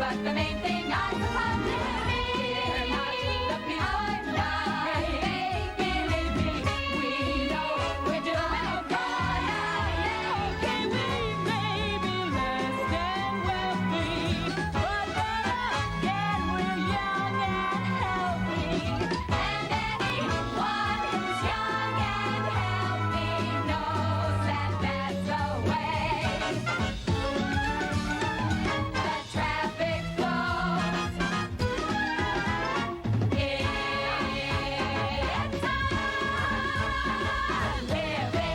But the main thing I suppose is we're not the people now. Hey, believe me, we know we're doing good. Okay, we may be less than wealthy, but then again we're young and healthy. And anyone who's young and healthy knows that that's the way. The traffic flows. It's living.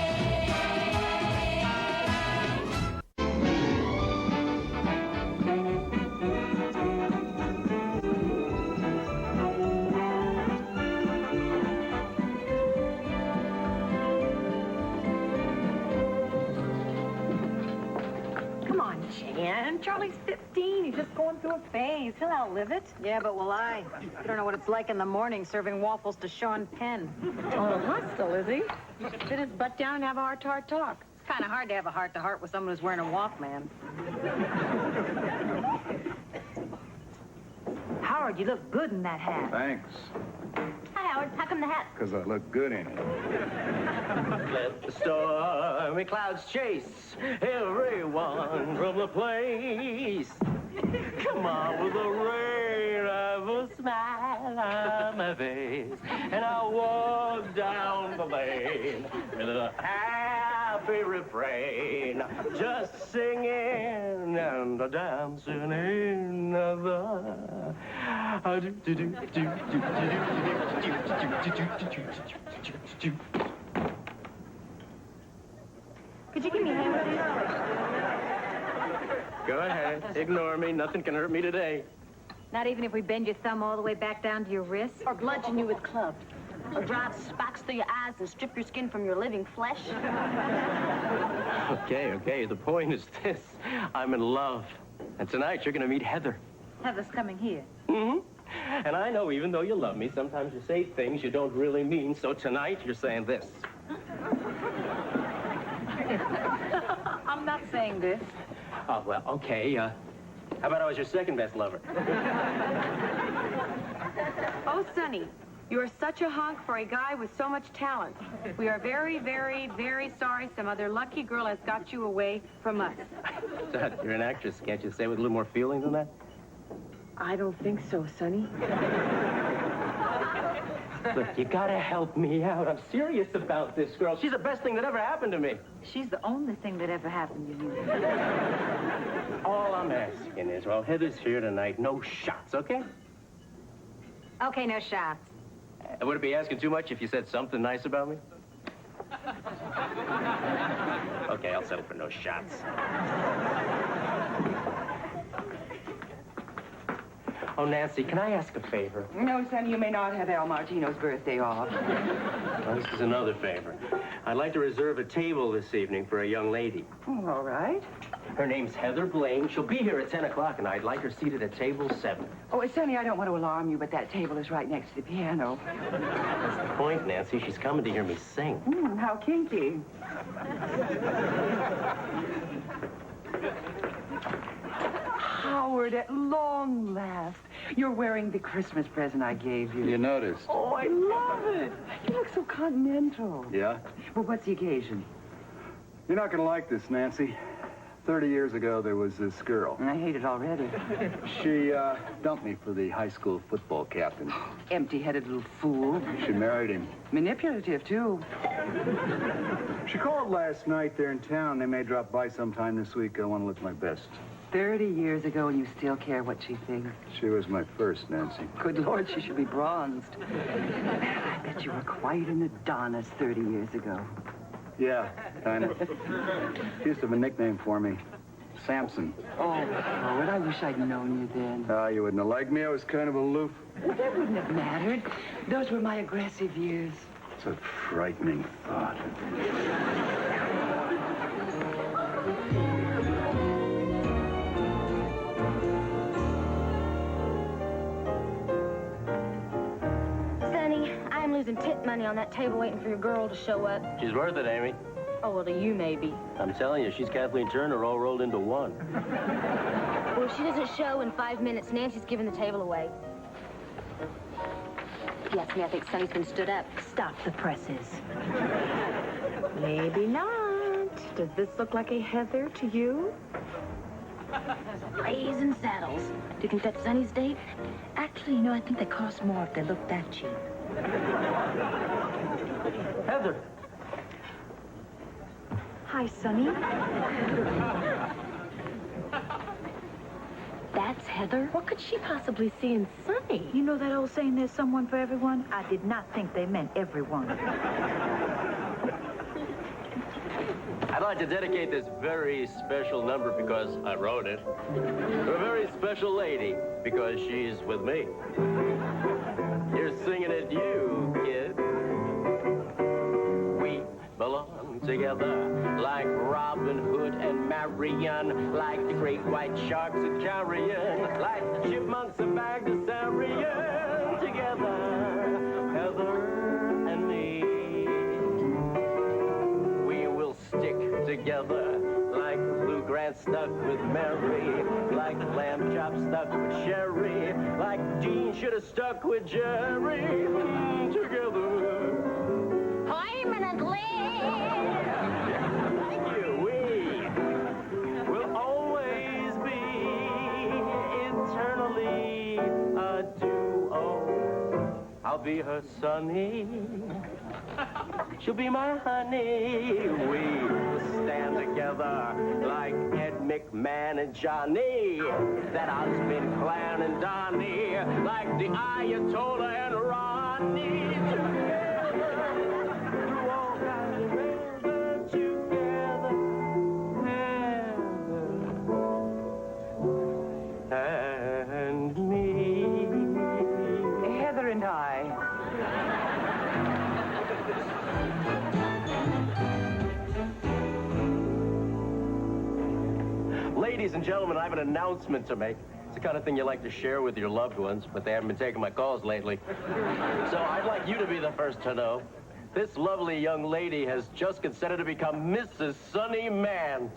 Come on, Jan. Charlie's 15. He's just going through a phase. He'll outlive it. Yeah, but will I? You don't know what it's like in the morning serving waffles to Sean Penn. Oh, hostile, is he? Sit his butt down and have a heart-to-heart talk. It's kind of hard to have a heart-to-heart with someone who's wearing a Walkman. Howard, you look good in that hat. Thanks, Hi, Howard. How come the hat? because I look good in it. Let the stormy clouds chase everyone from the place. Come on with the rain of a smile on my face. And I'll walk down the lane with a happy refrain. Just singing and dancing in the... Could you give me a hand with this? Go ahead. Ignore me. Nothing can hurt me today. Not even if we bend your thumb all the way back down to your wrist? Or bludgeon you with clubs. Or drive spikes through your eyes and strip your skin from your living flesh. Okay. The point is this. I'm in love. And tonight you're going to meet Heather. Heather's coming here. Mm-hmm. And I know even though you love me, sometimes you say things you don't really mean. So tonight you're saying this. I'm not saying this. Oh, well, okay. How about I was your second best lover? Oh, Sonny, you are such a hunk for a guy with so much talent. We are very, very, very sorry some other lucky girl has got you away from us. Dad, you're an actress. Can't you say it with a little more feeling than that? I don't think so, Sonny. Look, you gotta help me out. I'm serious about this girl. She's the best thing that ever happened to me. She's the only thing that ever happened to you. All I'm asking is, well, Heather's here tonight. No shots, okay? Okay, no shots. Would it be asking too much if you said something nice about me? Okay, I'll settle for no shots. Oh, Nancy, can I ask a favor? No, Sonny, you may not have Al Martino's birthday off. Well, this is another favor. I'd like to reserve a table this evening for a young lady. Oh, all right. Her name's Heather Blaine. She'll be here at 10 o'clock, and I'd like her seated at table 7. Oh, Sonny, I don't want to alarm you, but that table is right next to the piano. That's the point, Nancy. She's coming to hear me sing. How kinky. Howard, at long last, you're wearing the Christmas present I gave you. You noticed? Oh, I love it. You look so continental. Yeah? Well, what's the occasion? You're not gonna like this, Nancy. 30 years ago, there was this girl. I hate it already. She, dumped me for the high school football captain. Empty-headed little fool. She married him. Manipulative, too. She called last night there in town. They may drop by sometime this week. I want to look my best. 30 years ago, and you still care what she thinks. She was my first, Nancy. Good Lord, she should be bronzed. I bet you were quite an Adonis 30 years ago. Yeah, kind of. She used to have a nickname for me. Samson. Oh, Howard, I wish I'd known you then. You wouldn't have liked me. I was kind of aloof. Well, that wouldn't have mattered. Those were my aggressive years. It's a frightening thought. Sonny, I'm losing tip money on that table waiting for your girl to show up. She's worth it, Amy. Oh, well, to you, maybe. I'm telling you, she's Kathleen Turner all rolled into one. Well, if she doesn't show in 5 minutes, Nancy's giving the table away. If you ask me, I think Sonny's been stood up. Stop the presses. Maybe not. Does this look like a Heather to you? Blazing saddles. Do you think that's Sonny's date? Actually, you know, I think they cost more if they look that cheap. Heather. Hi, Sonny. That's Heather? What could she possibly see in Sonny? You know that old saying, there's someone for everyone? I did not think they meant everyone. I'd like to dedicate this very special number because I wrote it to a very special lady because she's with me. You're singing it, you kid. We belong together like Robin Hood and Marian, like the great white sharks at Carrion, like the chipmunks of Bagdasarian. Together, Heather and me. We will stick together like Lou Grant stuck with Mary, like lamb chop stuck with Sherry, like Dean should have stuck with Jerry. Together. Hyman and Glenn! Thank you. We will always be eternally a duo. I'll be her Sonny. She'll be my honey. We will stand together like Ed McMahon and Johnny, that Osmond Clan and Donnie, like the Ayatollah and Ronnie. Through all kinds of weather, together, Heather and me. Heather and I. Ladies and gentlemen, I have an announcement to make. It's the kind of thing you like to share with your loved ones, but they haven't been taking my calls lately. So I'd like you to be the first to know. This lovely young lady has just consented to become Mrs. Sonny Man.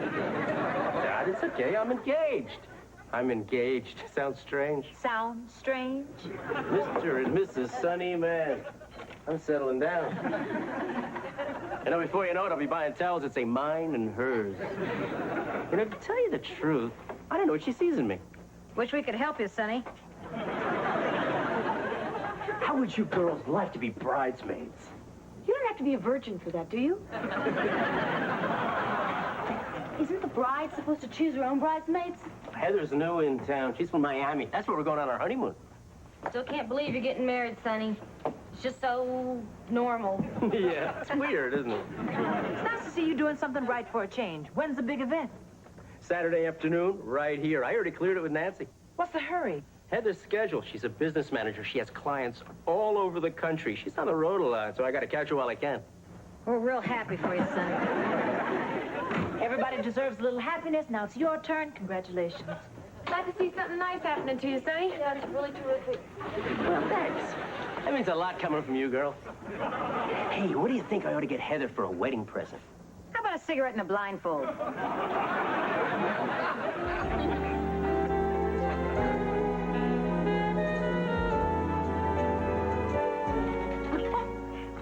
Dad, it's okay. I'm engaged. I'm engaged. Sounds strange. Sounds strange? Mr. and Mrs. Sonny Man. I'm settling down. You know, before you know it, I'll be buying towels that say mine and hers. You know, to tell you the truth, I don't know what she sees in me. Wish we could help you, Sonny. How would you girls like to be bridesmaids? You don't have to be a virgin for that, do you? Isn't the bride supposed to choose her own bridesmaids? Heather's new in town. She's from Miami. That's where we're going on our honeymoon. Still can't believe you're getting married, Sonny. It's just so normal. Yeah, it's weird, isn't it? It's nice to see you doing something right for a change. When's the big event? Saturday afternoon, right here. I already cleared it with Nancy. What's the hurry? Heather's schedule. She's a business manager. She has clients all over the country. She's on the road a lot, so I got to catch her while I can. We're real happy for you, Sonny. Everybody deserves a little happiness. Now it's your turn. Congratulations. Glad to see something nice happening to you, Sonny. Yeah, it's really terrific. Well, thanks. That means a lot coming from you, girl. Hey, what do you think I ought to get Heather for a wedding present? How about a cigarette and a blindfold?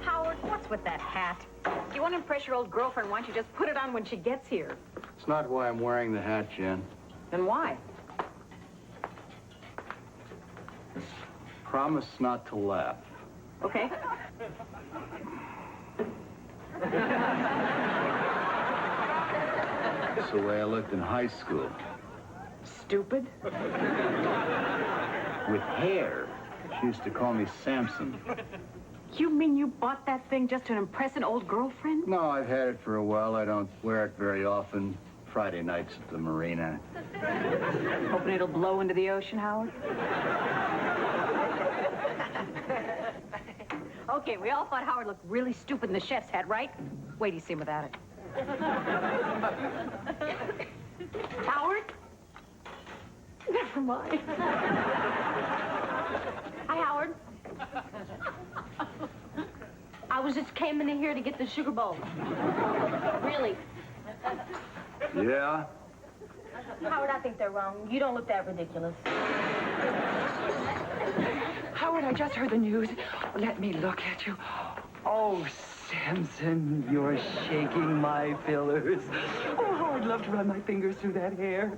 Howard, what's with that hat? If you want to impress your old girlfriend, why don't you just put it on when she gets here? It's not why I'm wearing the hat, Jen. Then why? Promise not to laugh. Okay. It's the way I looked in high school. Stupid. With hair. She used to call me Samson. You mean you bought that thing just to impress an old girlfriend? No, I've had it for a while. I don't wear it very often. Friday nights at the marina. Hoping it'll blow into the ocean, Howard. Okay, we all thought Howard looked really stupid in the chef's hat, right? Wait till you see him without it. Howard? Never mind. Hi, Howard. I was just came in here to get the sugar bowl. Really. Yeah? Howard, I think they're wrong. You don't look that ridiculous. Howard, I just heard the news. Let me look at you. Oh, Samson, you're shaking my fillers. Oh, how I'd love to run my fingers through that hair.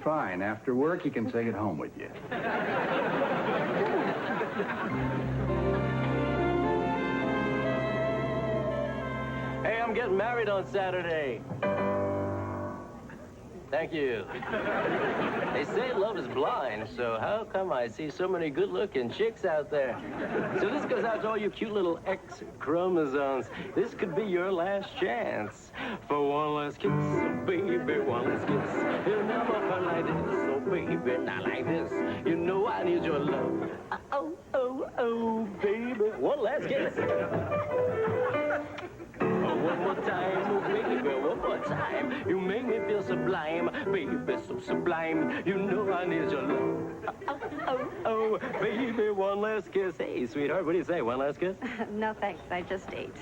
Fine. After work, you can take it home with you. Hey, I'm getting married on Saturday. Thank you. They say love is blind, so how come I see so many good-looking chicks out there? So this goes out to all you cute little X chromosomes. This could be your last chance for one last kiss, oh, baby, one last kiss. You'll never felt like this, oh baby, not like this. You know I need your love. Oh, oh, oh, baby, one last kiss. One more time, oh baby, one more time. You make me feel sublime, baby, so sublime. You know I need your love. Oh, oh, oh, baby, one last kiss. Hey, sweetheart, what do you say? One last kiss? No, thanks. I just ate.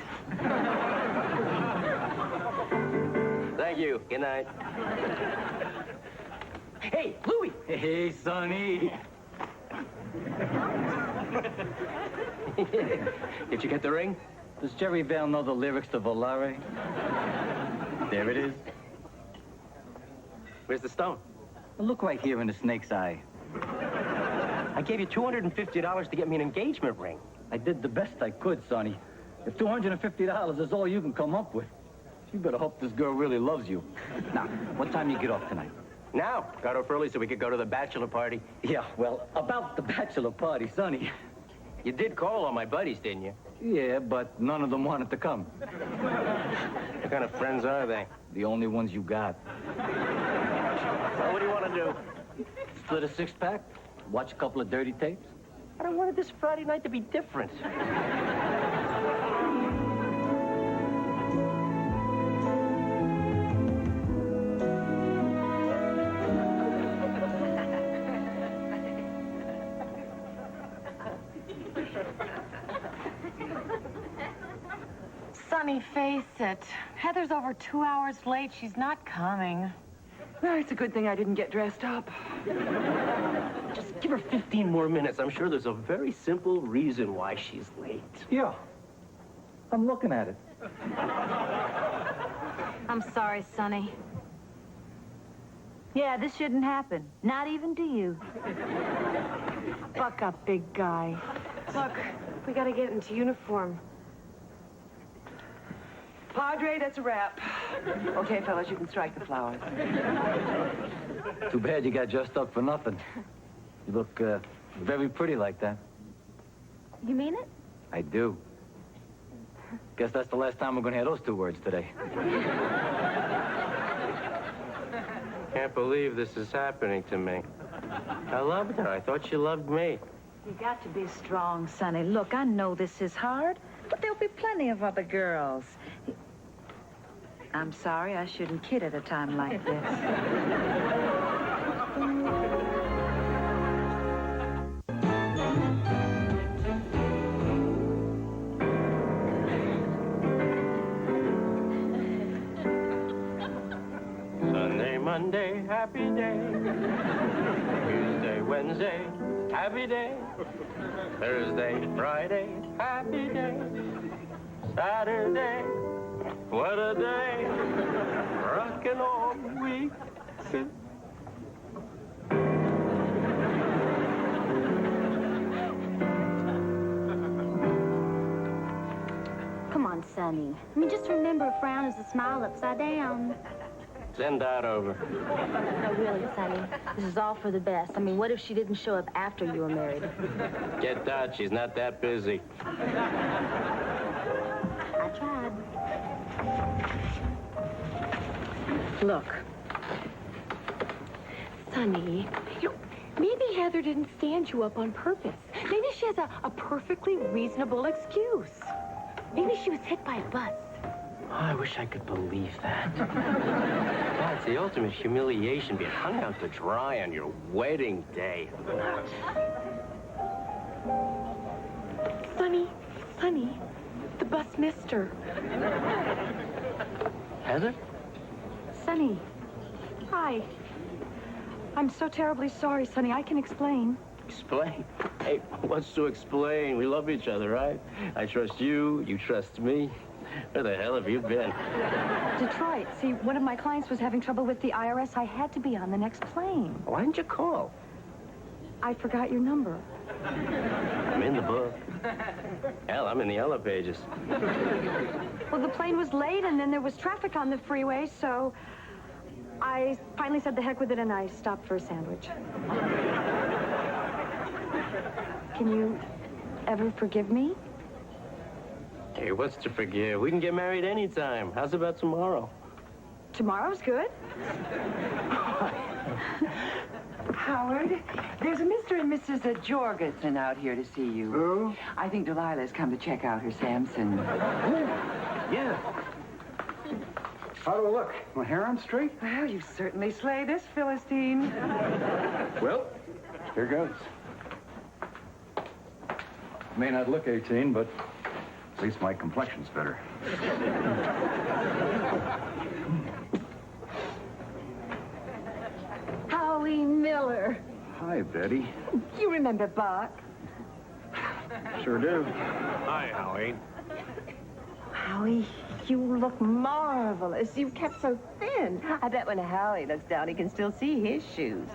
Thank you. Good night. Hey, Louie. Hey, Sonny. Did you get the ring? Does Jerry Vale know the lyrics to Volare? There it is. Where's the stone? Look right here in the snake's eye. I gave you $250 to get me an engagement ring. I did the best I could, Sonny. If $250 is all you can come up with, you better hope this girl really loves you. Now, what time you get off tonight? Now, got off early so we could go to the bachelor party. Yeah, well, about the bachelor party, Sonny. You did call on my buddies, didn't you? Yeah, but none of them wanted to come. What kind of friends are they? The only ones you got. Well, what do you want to do? Split a six-pack? Watch a couple of dirty tapes? I don't want this Friday night to be different. Sonny, face it. Heather's over 2 hours late. She's not coming. Well, it's a good thing I didn't get dressed up. Just give her 15 more minutes. I'm sure there's a very simple reason why she's late. Yeah. I'm looking at it. I'm sorry, Sonny. Yeah, this shouldn't happen. Not even to you. Buck up, big guy. Look, we gotta get into uniform. Padre, that's a wrap. Okay, fellas, you can strike the flowers. Too bad you got dressed up for nothing. You look very pretty like that. You mean it? I do. Guess that's the last time we're going to hear those two words today. Can't believe this is happening to me. I loved her. I thought she loved me. You got to be strong, Sonny. Look, I know this is hard, but there'll be plenty of other girls. I'm sorry, I shouldn't kid at a time like this. Sunday, Monday, happy day. Tuesday, Wednesday, happy day. Thursday, Friday, happy day. Saturday, what a day. Rockin' all week. Come on, Sonny. I mean, just remember a frown is a smile upside down. Send that over. No, really, Sonny. This is all for the best. I mean, what if she didn't show up after you were married? Get that. She's not that busy. I tried. Look. Sonny, maybe Heather didn't stand you up on purpose. Maybe she has a perfectly reasonable excuse. Maybe she was hit by a bus. Oh, I wish I could believe that. God, it's the ultimate humiliation being hung out to dry on your wedding day. Sonny, the bus missed her. Has it? Sonny. Hi. I'm so terribly sorry, Sonny. I can explain. Explain? Hey, what's to explain? We love each other, right? I trust you, you trust me. Where the hell have you been? Detroit. See, one of my clients was having trouble with the IRS. I had to be on the next plane. Why didn't you call? I forgot your number. I'm in the book. Hell, I'm in the yellow pages. Well, the plane was late, and then there was traffic on the freeway, so I finally said the heck with it, and I stopped for a sandwich. Can you ever forgive me? Hey, what's to forgive? We can get married anytime. How's about tomorrow? Tomorrow's good. Howard, there's a Mr. and Mrs. Jorgensen out here to see you. Who? I think Delilah's come to check out her Samson. Yeah. How do I look? My hair on straight? Well, you certainly slay this Philistine. Well, here goes. May not look 18, but at least my complexion's better. Howie Miller. Hi, Betty. You remember Buck? Sure do. Hi, Howie. Howie, you look marvelous. You kept so thin. I bet when Howie looks down, he can still see his shoes.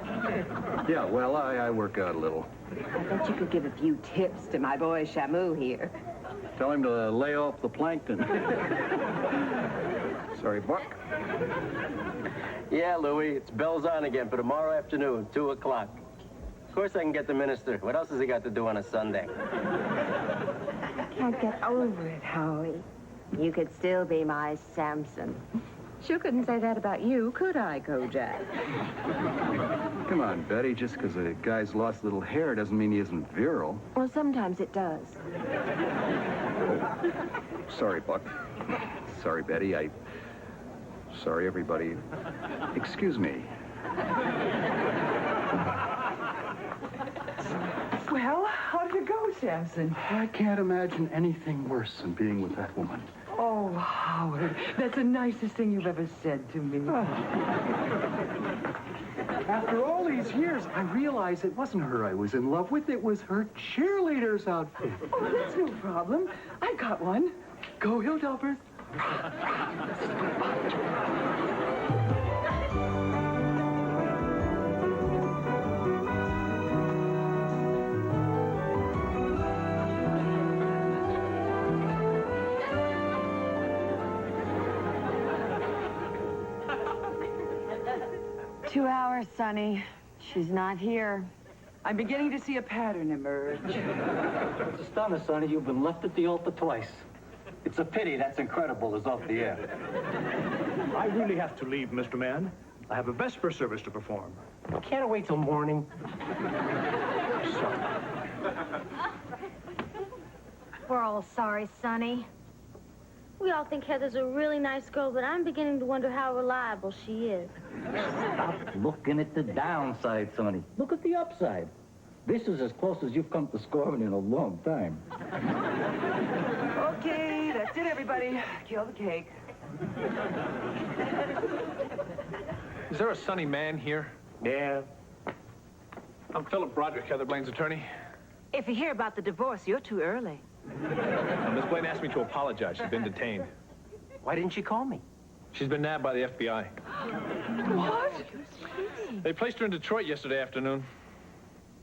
Yeah, well, I work out a little. I bet you could give a few tips to my boy Shamu here. Tell him to lay off the plankton. Sorry, Buck. Yeah, Louie, it's bells on again for tomorrow afternoon, 2 o'clock. Of course I can get the minister. What else has he got to do on a Sunday? I can't get over it, Howie. You could still be my Samson. Sure couldn't say that about you, could I, Kojak? Come on, Betty. Just because a guy's lost a little hair doesn't mean he isn't virile. Well, sometimes it does. Sorry, Buck. Sorry, Betty. Sorry, everybody. Excuse me. Well, how did it go, Samson? I can't imagine anything worse than being with that woman. Oh, Howard, that's the nicest thing you've ever said to me. After all these years, I realized it wasn't her I was in love with. It was her cheerleader's outfit. Oh, that's no problem. I've got one. Go, Hilltoppers. 2 hours, Sonny. She's not here. I'm beginning to see a pattern emerge. It's astonishing, Sonny. You've been left at the altar twice. It's a pity That's Incredible is off the air. I really have to leave, Mr. Mann. I have a Vesper service to perform. Can't wait till morning. We're all sorry, Sonny. We all think Heather's a really nice girl, but I'm beginning to wonder how reliable she is. Stop looking at the downside, Sonny. Look at the upside. This is as close as you've come to scoring in a long time. Okay, that's it, everybody. Kill the cake. Is there a Sonny Mann here? Yeah. I'm Philip Broderick, Heather Blaine's attorney. If you hear about the divorce, you're too early. Miss Blaine asked me to apologize. She's been detained. Why didn't she call me? She's been nabbed by the FBI. What? They placed her in Detroit yesterday afternoon.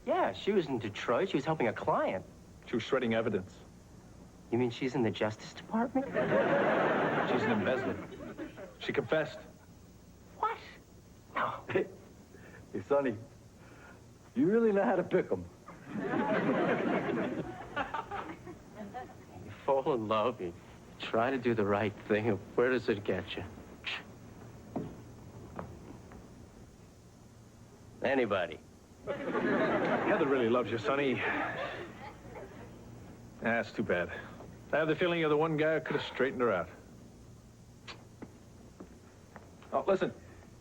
Yeah, she was in Detroit. She was helping a client. She was shredding evidence. You mean she's in the Justice Department? She's an embezzler. She confessed. What? No. Hey, Sonny, you really know how to pick 'em. You fall in love, you try to do the right thing. Where does it get you? Anybody. Heather really loves you, Sonny. That's too bad. I have the feeling you're the one guy who could have straightened her out. Oh, listen.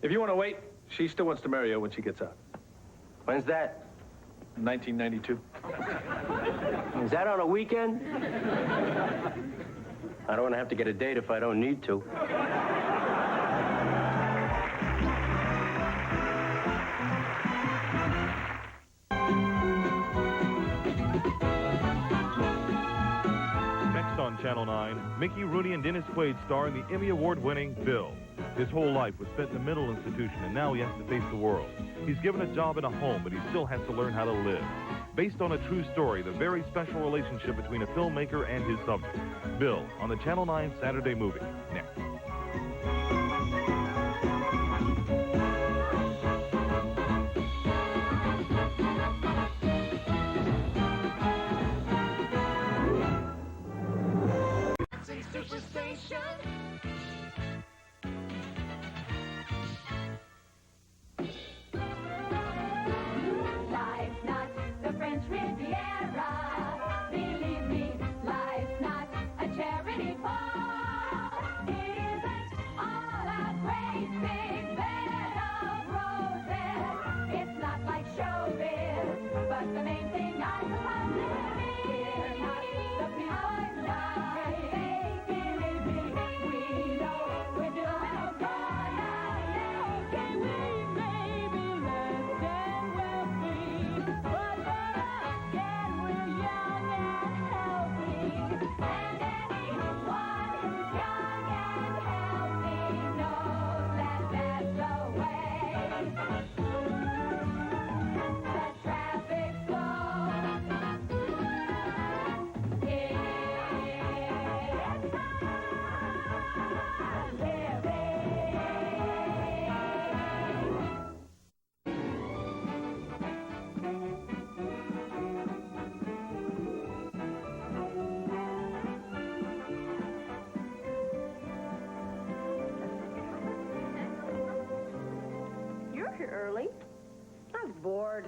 If you want to wait, she still wants to marry you when she gets out. When's that? 1992. Is that on a weekend? I don't want to have to get a date if I don't need to. Next on Channel 9, Mickey Rooney and Dennis Quaid star in the Emmy Award-winning Bill. His whole life was spent in a mental institution, and now he has to face the world. He's given a job in a home, but he still has to learn how to live. Based on a true story, the very special relationship between a filmmaker and his subject. Bill, on the Channel 9 Saturday Movie. Next. Life's not the French Riviera. Believe me, life's not a charity ball. It isn't all a great big bed of roses. It's not like showbiz, but the main thing I suppose is we're not the people like making it big. We know we're doing okay. Okay, we may be less than wealthy, but better again, we're young and healthy. And anyone who's young and healthy knows that that's the way. The traffic's slow. You're here early. I was bored.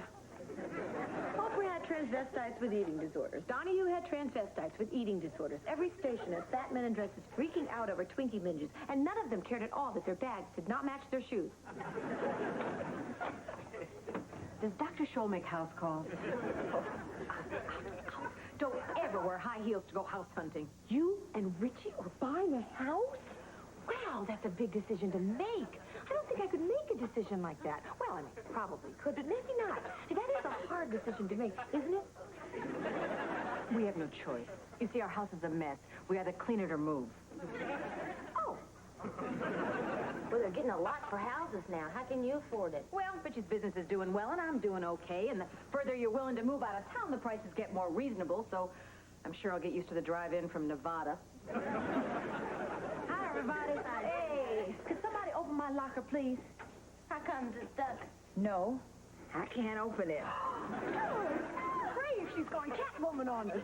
Oprah had transvestites with eating disorders. Donahue had transvestites with eating disorders. Every station has fat men in dresses freaking out over Twinkie ninjas, and none of them cared at all that their bags did not match their shoes. Does Dr. Scholl make house calls? Don't ever wear high heels to go house hunting. You and Richie are buying a house? Wow, that's a big decision to make. I don't think I could make a decision like that. Well, I mean, probably could, but maybe not. See, that is a hard decision to make, isn't it? We have no choice. You see, our house is a mess. We either clean it or move. Oh. Well, they're getting a lot for houses now. How can you afford it? Well, Richie's business is doing well, and I'm doing okay. And the further you're willing to move out of town, the prices get more reasonable, so I'm sure I'll get used to the drive-in from Nevada. Hi, everybody. Hey, could somebody open my locker, please? How comes it's stuck? No, I can't open it. Hey, she's going Catwoman on us.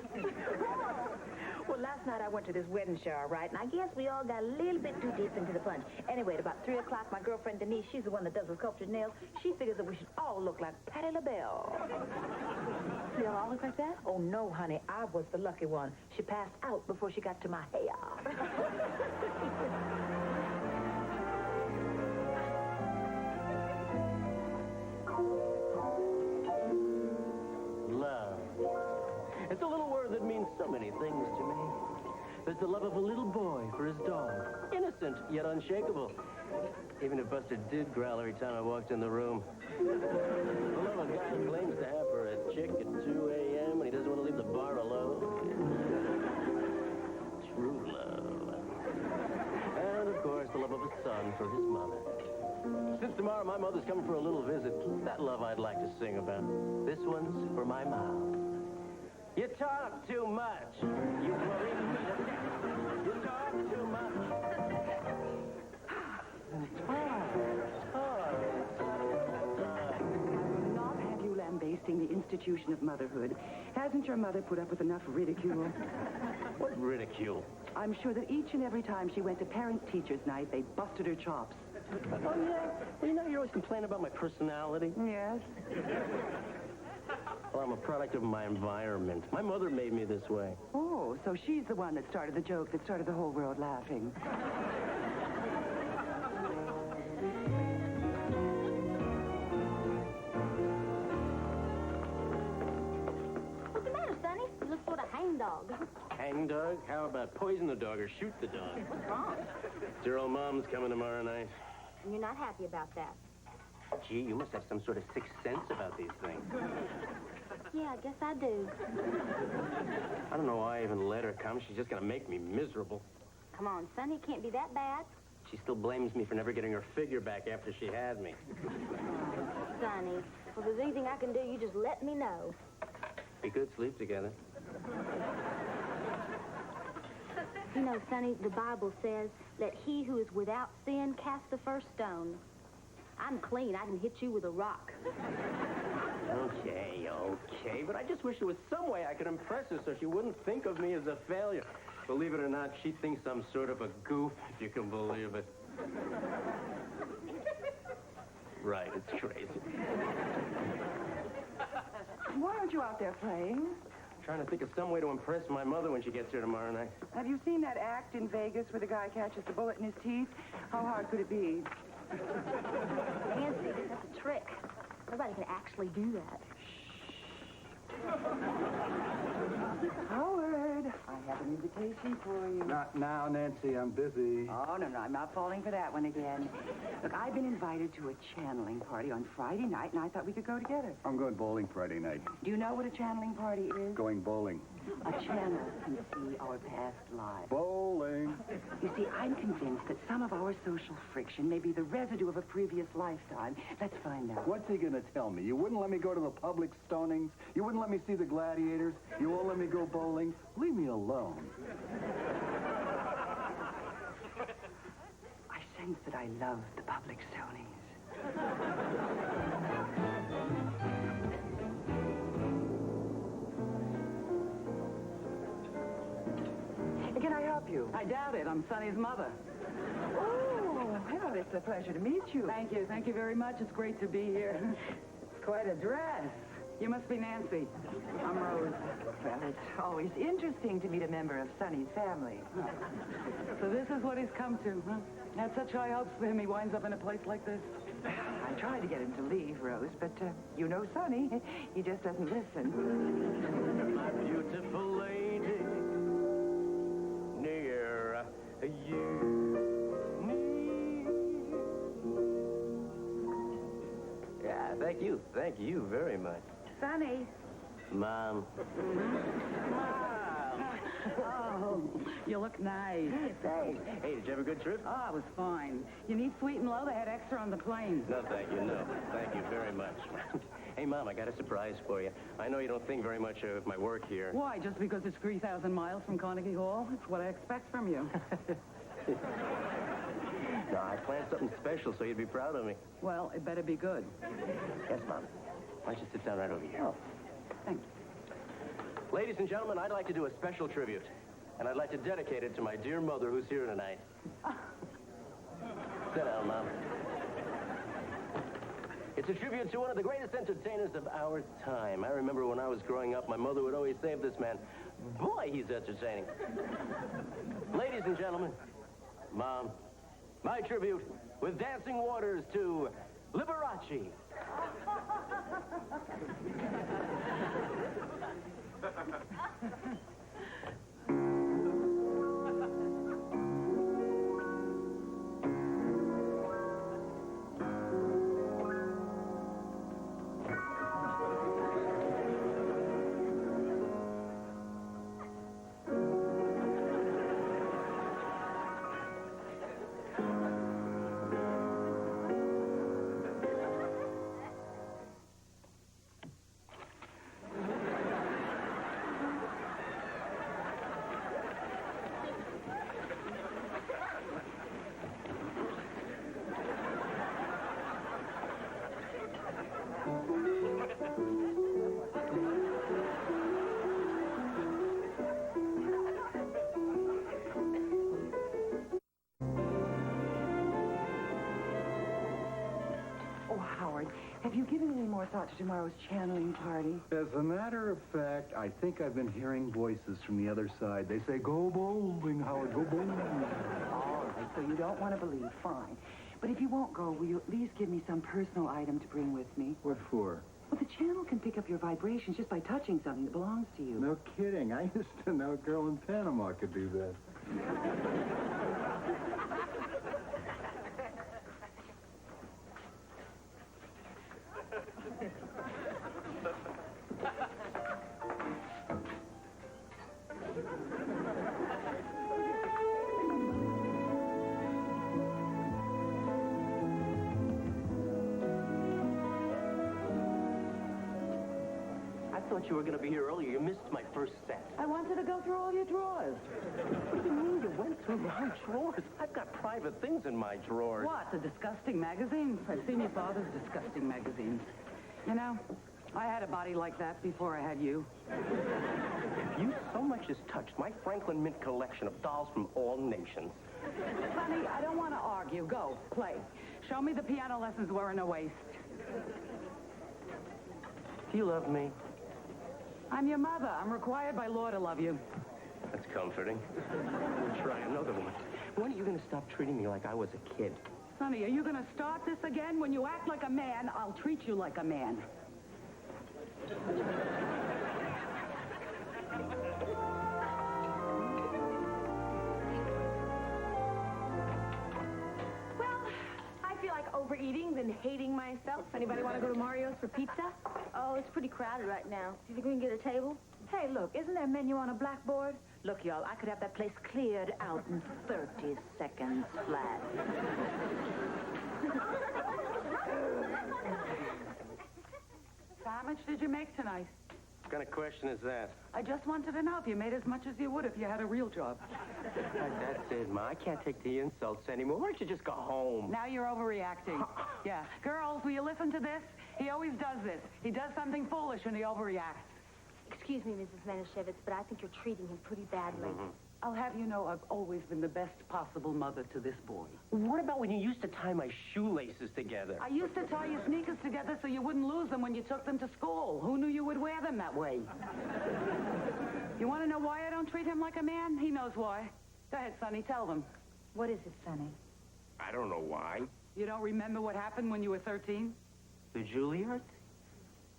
Well, last night I went to this wedding shower, right? And I guess we all got a little bit too deep into the punch. Anyway, at about 3 o'clock, my girlfriend Denise, she's the one that does the sculptured nails, she figures that we should all look like Patti LaBelle. You all look like that? Oh, no, honey. I was the lucky one. She passed out before she got to my hair. Love. It's a little word that means so many things to me. There's the love of a little boy for his dog. Innocent, yet unshakable. Even if Buster did growl every time I walked in the room. The love a guy claims to have for a chick at 2 a.m. when he doesn't want to leave the bar alone. True love. And, of course, the love of a son for his mother. Since tomorrow my mother's coming for a little visit, that love I'd like to sing about. This one's for my mom. You talk too much. You worry me to death. You talk too much. Not have you lambasting the institution of motherhood. Hasn't your mother put up with enough ridicule? What ridicule? I'm sure that each and every time she went to parent-teachers night, they busted her chops. Oh, yeah? Well, you know, you always complain about my personality. Yes. Well, I'm a product of my environment. My mother made me this way. Oh, so she's the one that started the joke that started the whole world laughing. What's the matter, Sonny? You look sort of hangdog. Hang dog? How about poison the dog or shoot the dog? What's wrong? Zero Mom's coming tomorrow night. And you're not happy about that. Gee, you must have some sort of sixth sense about these things. Yeah, I guess I do. I don't know why I even let her come. She's just going to make me miserable. Come on, Sonny, it can't be that bad. She still blames me for never getting her figure back after she had me. Sonny, well, if there's anything I can do, you just let me know. We could sleep together. You know, Sonny, the Bible says, let he who is without sin cast the first stone. I'm clean. I can hit you with a rock. Okay, but I just wish there was some way I could impress her so she wouldn't think of me as a failure. Believe it or not, she thinks I'm sort of a goof, if you can believe it. Right, it's crazy. Why aren't you out there playing? Trying to think of some way to impress my mother when she gets here tomorrow night. Have you seen that act in Vegas where the guy catches the bullet in his teeth? How hard could it be? Nancy, that's a trick. Nobody can actually do that. Howard, I have an invitation for you. Not now, Nancy. I'm busy. Oh, no, I'm not falling for that one again. Look, I've been invited to a channeling party on Friday night, and I thought we could go together. I'm going bowling Friday night. Do you know what a channeling party is? Going bowling. A channel can see our past lives. Bowling. You see, I'm convinced that some of our social friction may be the residue of a previous lifetime. Let's find out. What's he going to tell me? You wouldn't let me go to the public stonings? You wouldn't let me see the gladiators? You won't let me go bowling? Leave me alone. I sense that I love the public stonings. Can I help you? I doubt it. I'm Sonny's mother. Oh, well, it's a pleasure to meet you. Thank you. Thank you very much. It's great to be here. It's quite a dress. You must be Nancy. I'm Rose. Well, it's always interesting to meet a member of Sonny's family. So this is what he's come to, huh? Had such high hopes for him, he winds up in a place like this. I tried to get him to leave, Rose, but you know Sonny. He just doesn't listen. My beautiful lady, near you. Yeah, thank you. Thank you very much. Sonny. Mom. Oh, you look nice. Thanks. Hey, did you have a good trip? Oh, it was fine. You need sweet and low? They had extra on the plane. No, thank you. No. Thank you very much. Hey, Mom, I got a surprise for you. I know you don't think very much of my work here. Why? Just because it's 3,000 miles from Carnegie Hall? It's what I expect from you. No, I planned something special so you'd be proud of me. Well, it better be good. Yes, Mom. Why don't you sit down right over here? Oh, thanks. Ladies and gentlemen, I'd like to do a special tribute. And I'd like to dedicate it to my dear mother who's here tonight. Sit down, Mom. It's a tribute to one of the greatest entertainers of our time. I remember when I was growing up, my mother would always say of this man, boy, he's entertaining. Ladies and gentlemen, Mom, my tribute with dancing waters to Liberace. Howard. Have you given any more thought to tomorrow's channeling party? As a matter of fact, I think I've been hearing voices from the other side. They say, go bowling, Howard, go bowling. All right, so you don't want to believe. Fine. But if you won't go, will you at least give me some personal item to bring with me? What for? Well, the channel can pick up your vibrations just by touching something that belongs to you. No kidding. I used to know a girl in Panama could do that. I thought you were going to be here earlier. You missed my first set. I wanted to go through all your drawers. What do you mean you went through my drawers? I've got private things in my drawers. What, the disgusting magazines? I've seen your father's disgusting magazines. You know, I had a body like that before I had you. If you so much as touched my Franklin Mint collection of dolls from all nations. Honey, I don't want to argue. Go, play. Show me the piano lessons wearing a waist. Do you love me? I'm your mother. I'm required by law to love you. That's comforting. We'll try another one. When are you going to stop treating me like I was a kid? Sonny, are you going to start this again? When you act like a man, I'll treat you like a man. Well, I feel like overeating than hating myself. Anybody want to go to Mario's for pizza? Oh, it's pretty crowded right now. Do you think we can get a table? Hey, look, isn't there a menu on a blackboard? Look, y'all, I could have that place cleared out in 30 seconds flat. So how much did you make tonight? What kind of question is that? I just wanted to know if you made as much as you would if you had a real job. That's it, Ma. I can't take the insults anymore. Why don't you just go home? Now you're overreacting. Yeah. Girls, will you listen to this? He always does this. He does something foolish and he overreacts. Excuse me, Mrs. Manischewitz, but I think you're treating him pretty badly. I'll have you know I've always been the best possible mother to this boy. What about when you used to tie my shoelaces together? I used to tie your sneakers together so you wouldn't lose them when you took them to school. Who knew you would wear them that way? You want to know why I don't treat him like a man? He knows why. Go ahead, Sonny, tell them. What is it, Sonny? I don't know why. You don't remember what happened when you were 13? The Juilliard?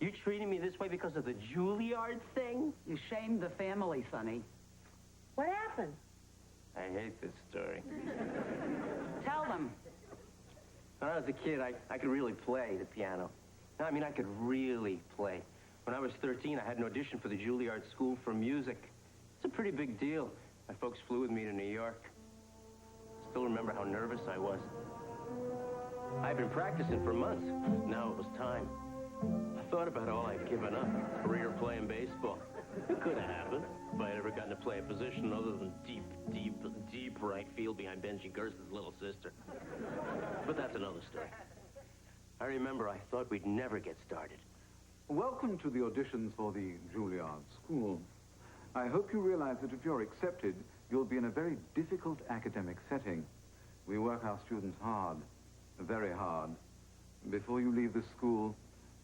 You treating me this way because of the Juilliard thing? You shamed the family, Sonny. What happened? I hate this story. Tell them. When I was a kid, I could really play the piano. No, I mean, I could really play. When I was 13, I had an audition for the Juilliard School for Music. It's a pretty big deal. My folks flew with me to New York. I still remember how nervous I was. I'd been practicing for months. Now it was time. I thought about all I'd given up. Career playing baseball. It could have happened if I'd ever gotten to play a position other than deep right field behind Benji Gerson's little sister. But that's another story. I remember I thought we'd never get started. Welcome to the auditions for the Juilliard School. I hope you realize that if you're accepted, you'll be in a very difficult academic setting. We work our students hard, very hard. Before you leave the school,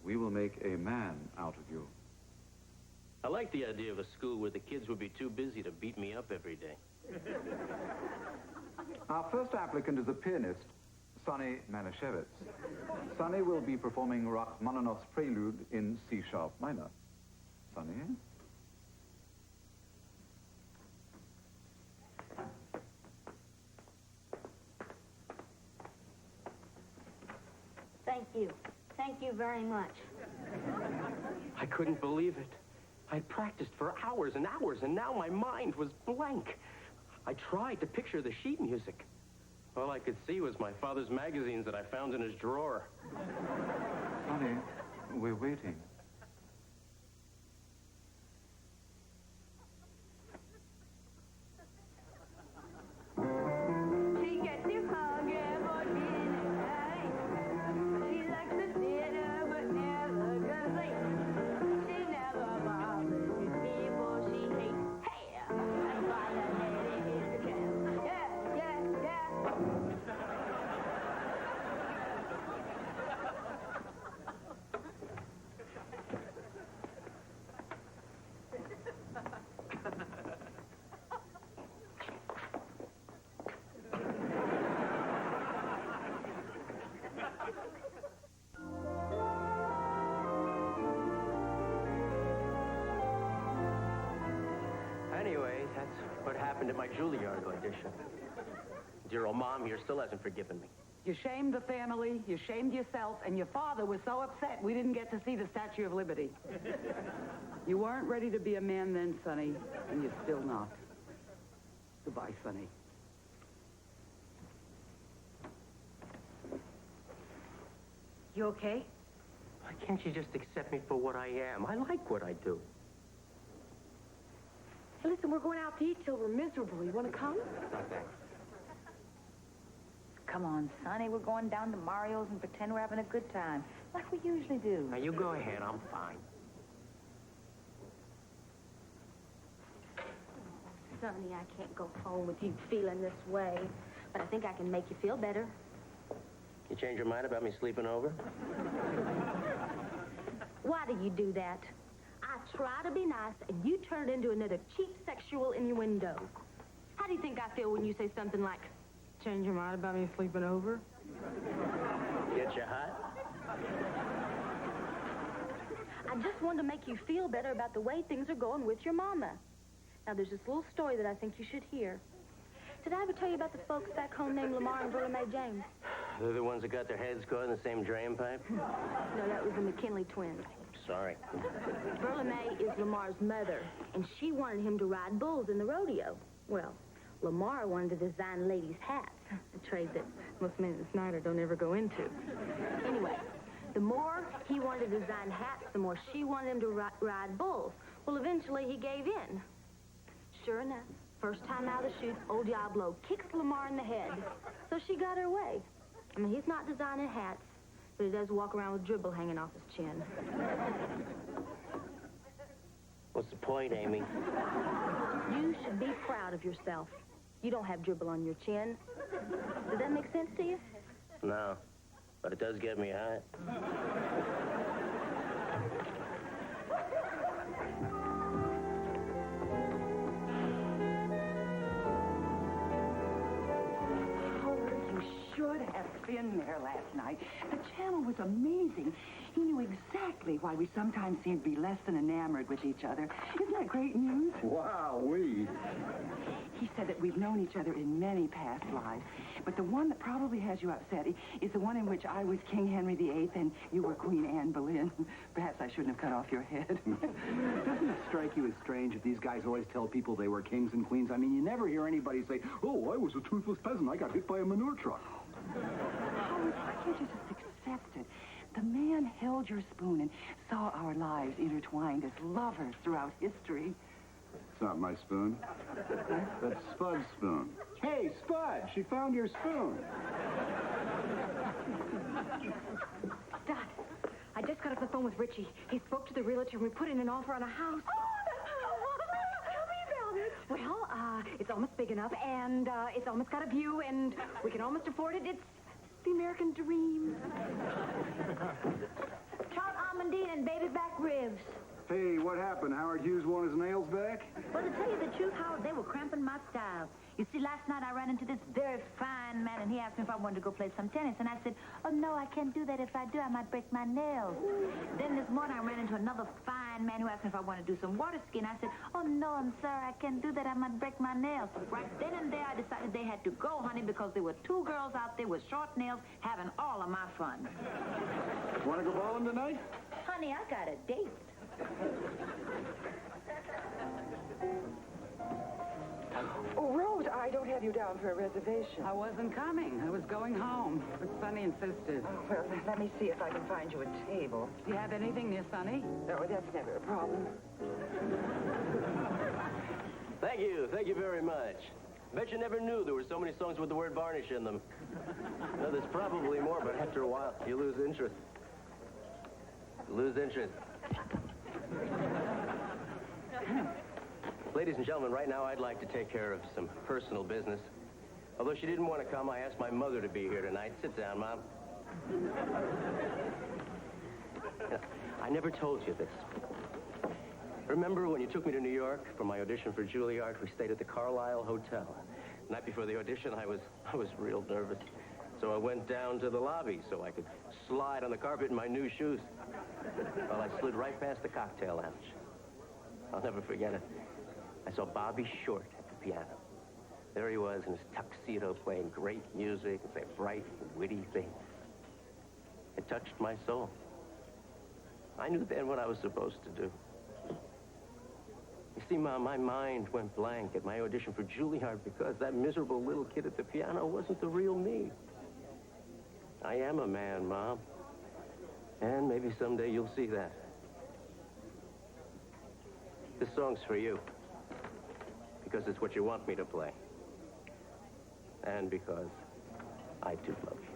we will make a man out of you. I like the idea of a school where the kids would be too busy to beat me up every day. Our first applicant is a pianist, Sonny Manischewitz. Sonny will be performing Rachmaninoff's Prelude in C-sharp minor. Sonny? Thank you. Thank you very much. I couldn't believe it. I practiced for hours and hours, and now my mind was blank. I tried to picture the sheet music. All I could see was my father's magazines that I found in his drawer. Sonny, we're waiting. She gets you hungry for dinner. She likes the theater but never goes late. She never bothers with people she hates. Hey, and finally is the tramp. Yeah. happened at my Juilliard audition. Dear old Mom here still hasn't forgiven me. You shamed the family, you shamed yourself, and your father was so upset we didn't get to see the Statue of Liberty. You weren't ready to be a man then, Sonny, and you're still not. Goodbye, Sonny. You okay? Why can't you just accept me for what I am? I like what I do. Hey, listen, we're going out to eat till we're miserable. You want to come? No, thanks. Come on, Sonny. We're going down to Mario's and pretend we're having a good time, like we usually do. Now, you go ahead. I'm fine. Sonny, I can't go home with you feeling this way, but I think I can make you feel better. You change your mind about me sleeping over? Why do you do that? I try to be nice, and you turn it into another cheap sexual innuendo. How do you think I feel when you say something like, change your mind about me sleeping over? Get you hot? I just wanted to make you feel better about the way things are going with your mama. Now, there's this little story that I think you should hear. Did I ever tell you about the folks back home named Lamar and Verla Mae James? They're the ones that got their heads caught in the same drain pipe? No, that was the McKinley twins. Sorry. Verla Mae is Lamar's mother, and she wanted him to ride bulls in the rodeo. Well, Lamar wanted to design ladies' hats, a trade that most men at Snyder don't ever go into. Anyway, the more he wanted to design hats, the more she wanted him to ride bulls. Well, eventually he gave in. Sure enough, first time out of the chute, old Diablo kicks Lamar in the head. So she got her way. I mean, he's not designing hats, but he does walk around with dribble hanging off his chin. What's the point, Amy? You should be proud of yourself. You don't have dribble on your chin. Does that make sense to you? No, but it does get me hot. Should have been there last night. The channel was amazing. He knew exactly why we sometimes seem to be less than enamored with each other. Isn't that great news? Wow-wee. He said that we've known each other in many past lives, but the one that probably has you upset is the one in which I was King Henry VIII and you were Queen Anne Boleyn. Perhaps I shouldn't have cut off your head. Doesn't it strike you as strange that these guys always tell people they were kings and queens? I mean, you never hear anybody say, oh, I was a toothless peasant. I got hit by a manure truck. Howard, why can't you just accept it? The man held your spoon and saw our lives intertwined as lovers throughout history. It's not my spoon. That's Spud's spoon. Hey, Spud, she found your spoon. Dad, I just got off the phone with Richie. He spoke to the realtor and we put in an offer on a house. Tell me about it. Well, it's almost big enough and it's almost got a view and we can almost afford it. It's the American dream. Trout almondine and baby back ribs. Hey, what happened? Howard Hughes want his nails back? Well, to tell you the truth, Howard, they were cramping my style. You see, last night I ran into this very fine man, and he asked me if I wanted to go play some tennis. And I said, oh, no, I can't do that. If I do, I might break my nails. Then this morning I ran into another fine man who asked me if I wanted to do some water skiing. I said, oh, no, I'm sorry, I can't do that. I might break my nails. Right then and there, I decided they had to go, honey, because there were two girls out there with short nails having all of my fun. Want to go bowling tonight? Honey, I got a date. Oh, Rose, I don't have you down for a reservation. I wasn't coming. I was going home, but Sonny insisted. Oh, well, let me see if I can find you a table. Do you have anything near Sonny? No, that's never a problem. Thank you. Thank you very much. Bet you never knew there were so many songs with the word varnish in them. No, there's probably more, but after a while, you lose interest. You lose interest. Ladies and gentlemen, right now I'd like to take care of some personal business. Although she didn't want to come, I asked my mother to be here tonight. Sit down, Mom. I never told you this. Remember when you took me to New York for my audition for Juilliard? We stayed at the Carlisle Hotel. The night before the audition, I was real nervous. So I went down to the lobby so I could slide on the carpet in my new shoes. Well, I slid right past the cocktail lounge. I'll never forget it. I saw Bobby Short at the piano. There he was in his tuxedo playing great music and saying bright, witty things. It touched my soul. I knew then what I was supposed to do. You see, Mom, my mind went blank at my audition for Juilliard because that miserable little kid at the piano wasn't the real me. I am a man, Mom. And maybe someday you'll see that. This song's for you. Because it's what you want me to play. And because I too love you.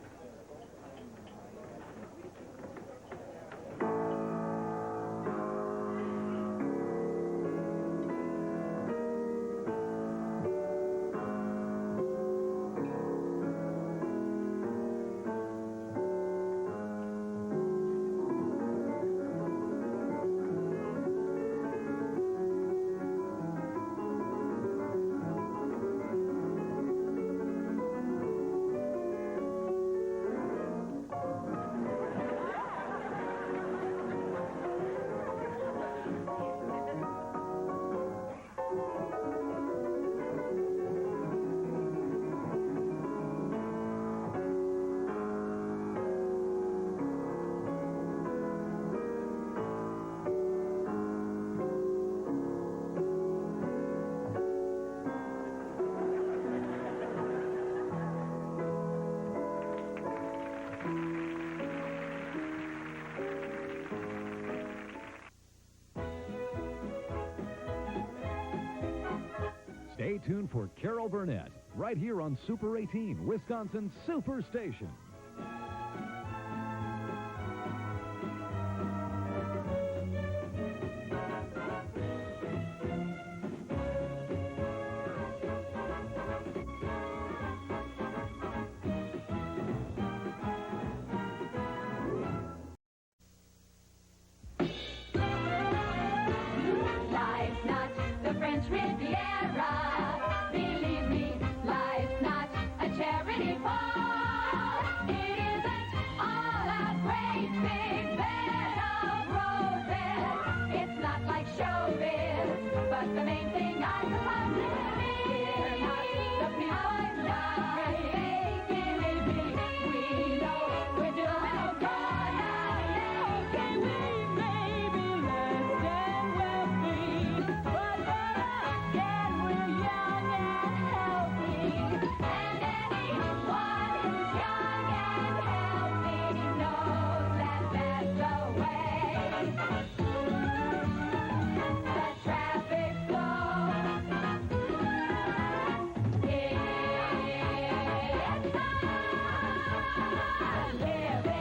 Stay tuned for Carol Burnett, right here on Super 18, Wisconsin's Superstation. Life's not the French Riviera. Believe me, life's not a charity ball. It isn't all a great big bed of roses. It's not like showbiz, but the main thing I suppose is we're not the people that fake believe me. We know we're doing okay. Okay, we may be less than wealthy, but again, we're young and healthy. And anyone who's young and healthy knows that that's the way. The traffic flow. It's not living.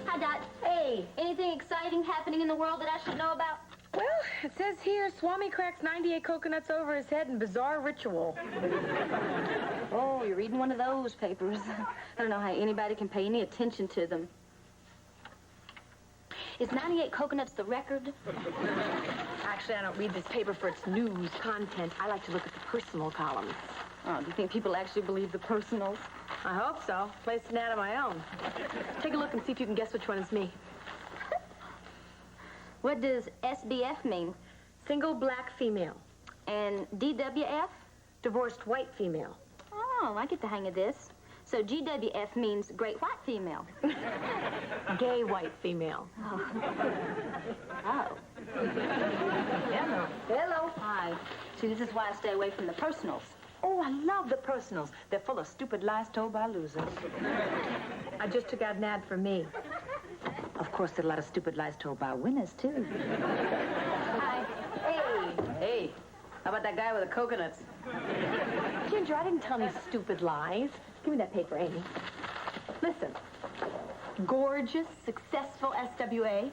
Hi, Dot. Hey, anything exciting happening in the world that I should know about? Well, it says here, Swami cracks 98 coconuts over his head in bizarre ritual. Oh, you're reading one of those papers. I don't know how anybody can pay any attention to them. Is 98 coconuts the record? Actually, I don't read this paper for its news content. I like to look at the personal columns. Oh, do you think people actually believe the personals? I hope so. Placed an ad of my own. Take a look and see if you can guess which one is me. What does SBF mean? Single black female. And DWF? Divorced white female. Oh, I get the hang of this. So GWF means great white female. Gay white female. Oh. Hello. Hello. Hi. See, this is why I stay away from the personals. Oh, I love the personals. They're full of stupid lies told by losers. I just took out an ad for me. Of course, there are a lot of stupid lies told by winners, too. Hi. Hey. Hey, how about that guy with the coconuts? Ginger, I didn't tell any stupid lies. Give me that paper, Amy. Listen. Gorgeous, successful SWA,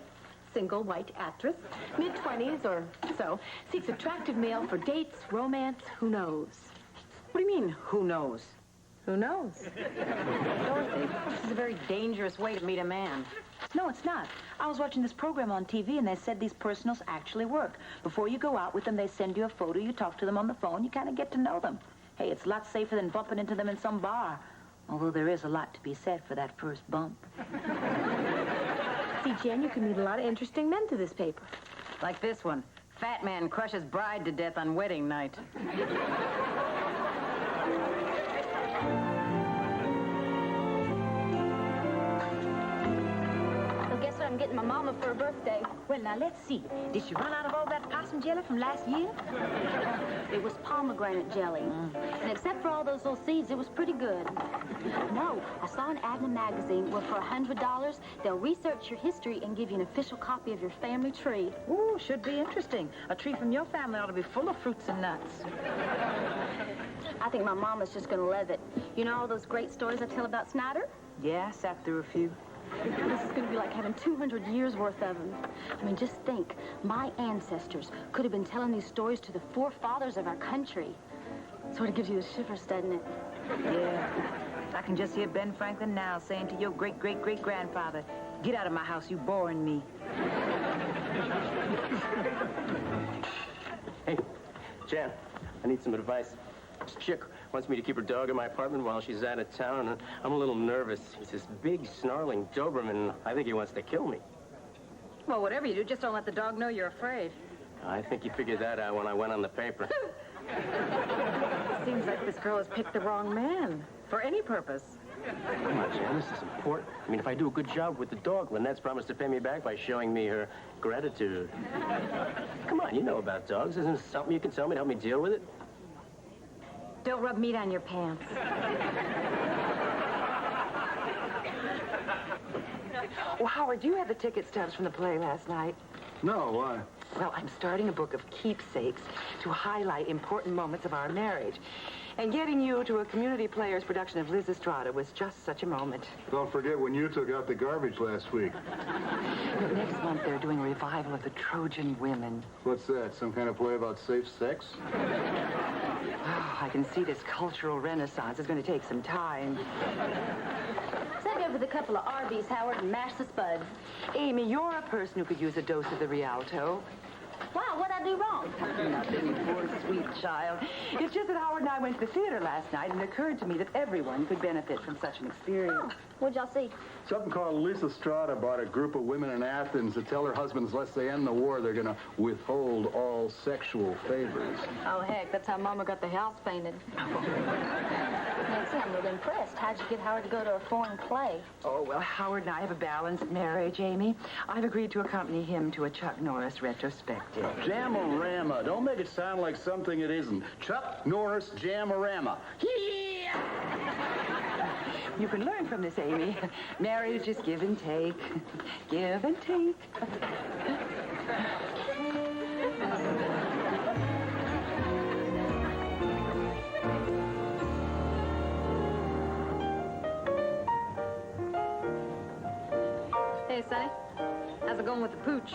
single white actress, mid-20s or so, seeks attractive male for dates, romance, who knows? What do you mean, who knows? Who knows? Dorothy, this is a very dangerous way to meet a man. No, it's not. I was watching this program on TV, and they said these personals actually work. Before you go out with them, they send you a photo, you talk to them on the phone, you kind of get to know them. Hey, it's a lot safer than bumping into them in some bar. Although there is a lot to be said for that first bump. See, Jen, you can meet a lot of interesting men through this paper. Like this one. Fat man crushes bride to death on wedding night. Guess what I'm getting my mama for her birthday? Well, now, let's see. Did she run out of all that possum jelly from last year? It was pomegranate jelly. And except for all those little seeds, it was pretty good. No, I saw an ad in a magazine where for $100, they'll research your history and give you an official copy of your family tree. Ooh, should be interesting. A tree from your family ought to be full of fruits and nuts. I think my mama's just gonna love it. You know all those great stories I tell about Snyder? Yeah, I sat through a few. This is going to be like having 200 years worth of them. I mean, just think, my ancestors could have been telling these stories to the forefathers of our country. Sort of gives you the shivers, doesn't it? Yeah. I can just hear Ben Franklin now saying to your great-great-great-grandfather, "Get out of my house, you boring me." Hey, Jan, I need some advice. This chick wants me to keep her dog in my apartment while she's out of town, and I'm a little nervous. He's this big, snarling Doberman. I think he wants to kill me. Well, whatever you do, just don't let the dog know you're afraid. I think you figured that out when I went on the paper. Seems like this girl has picked the wrong man. For any purpose. Come on, Jan, this is important. I mean, if I do a good job with the dog, Lynette's promised to pay me back by showing me her gratitude. Come on, you know about dogs. Isn't there something you can tell me to help me deal with it? Don't rub meat on your pants. Well, Howard, you had the ticket stubs from the play last night. No, why? Well, I'm starting a book of keepsakes to highlight important moments of our marriage. And getting you to a community players production of Liz Estrada was just such a moment. Don't forget when you took out the garbage last week. But next month, they're doing a revival of the Trojan Women. What's that, some kind of play about safe sex? Oh, I can see this cultural renaissance is going to take some time. Set me up with a couple of Arby's, Howard, and mash the spuds. Amy, you're a person who could use a dose of the Rialto. Wow, what'd I do wrong? Nothing, poor sweet child. It's just that Howard and I went to the theater last night, and it occurred to me that everyone could benefit from such an experience. Oh, what'd y'all see? Something called Liz Estrada bought a group of women in Athens to tell their husbands, unless they end the war, they're going to withhold all sexual favors. Oh, heck, that's how Mama got the house painted. Nancy, I'm really impressed. How'd you get Howard to go to a foreign play? Oh, well, Howard and I have a balanced marriage, Amy. I've agreed to accompany him to a Chuck Norris retrospective. Jam-a-rama. Don't make it sound like something it isn't. Chuck Norris Jam-a-rama. Yeah! You can learn from this, Amy. Marriage is give and take. Give and take. Hey, Sonny. How's it going with the pooch?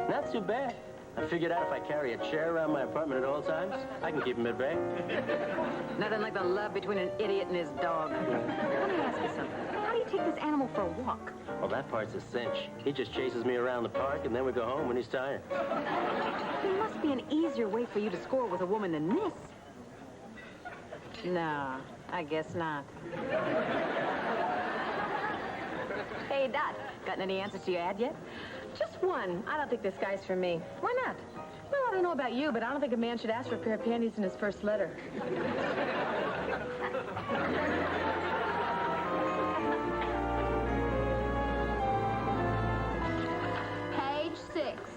Not too bad. I figured out if I carry a chair around my apartment at all times, I can keep him at bay. Nothing like the love between an idiot and his dog. Let me ask you something. How do you take this animal for a walk? Well, that part's a cinch. He just chases me around the park, and then we go home when he's tired. There must be an easier way for you to score with a woman than this. No, I guess not. Hey, Dot, got any answers to your ad yet? Just one. I don't think this guy's for me. Why not? Well, I don't know about you, but I don't think a man should ask for a pair of panties in his first letter. Page 6.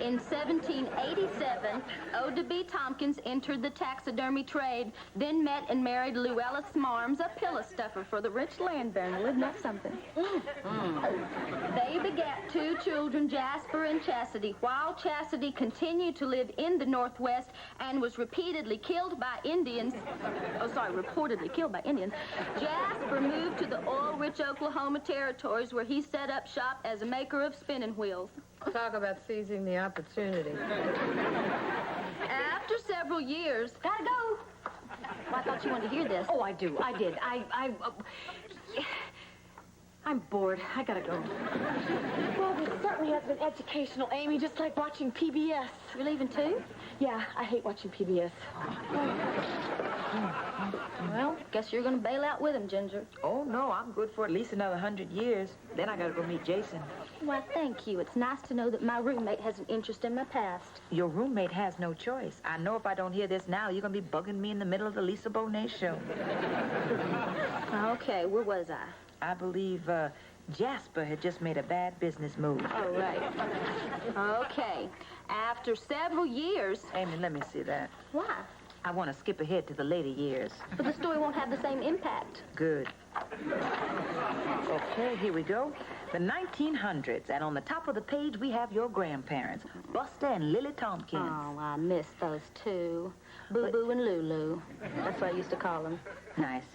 In 1787, Oda B. Tompkins entered the taxidermy trade, then met and married Luella Smarms, a pillow stuffer for the rich landowner. Isn't that something? They begat 2 children, Jasper and Chastity, while Chastity continued to live in the Northwest and was repeatedly killed by Indians. Reportedly killed by Indians. Jasper moved to the oil-rich Oklahoma territories where he set up shop as a maker of spinning wheels. Talk about seizing the opportunity. After several years... Gotta go! Well, I thought you wanted to hear this. Oh, I do. I did. I'm bored. I gotta go. Well, this certainly has been educational, Amy, just like watching PBS. You're leaving too? Yeah, I hate watching PBS. Well, guess you're gonna bail out with him, Ginger. Oh, no, I'm good for at least another 100 years. Then I gotta go meet Jason. Why, thank you. It's nice to know that my roommate has an interest in my past. Your roommate has no choice. I know if I don't hear this now, you're gonna be bugging me in the middle of the Lisa Bonet show. Okay, where was I? I believe Jasper had just made a bad business move. Oh, right. Okay. After several years... Amy, let me see that. Why? I want to skip ahead to the later years. But the story won't have the same impact. Good. Okay, here we go. The 1900s, and on the top of the page, we have your grandparents, Buster and Lily Tompkins. Oh, I miss those two. Boo-Boo and Lulu. That's what I used to call them. Nice.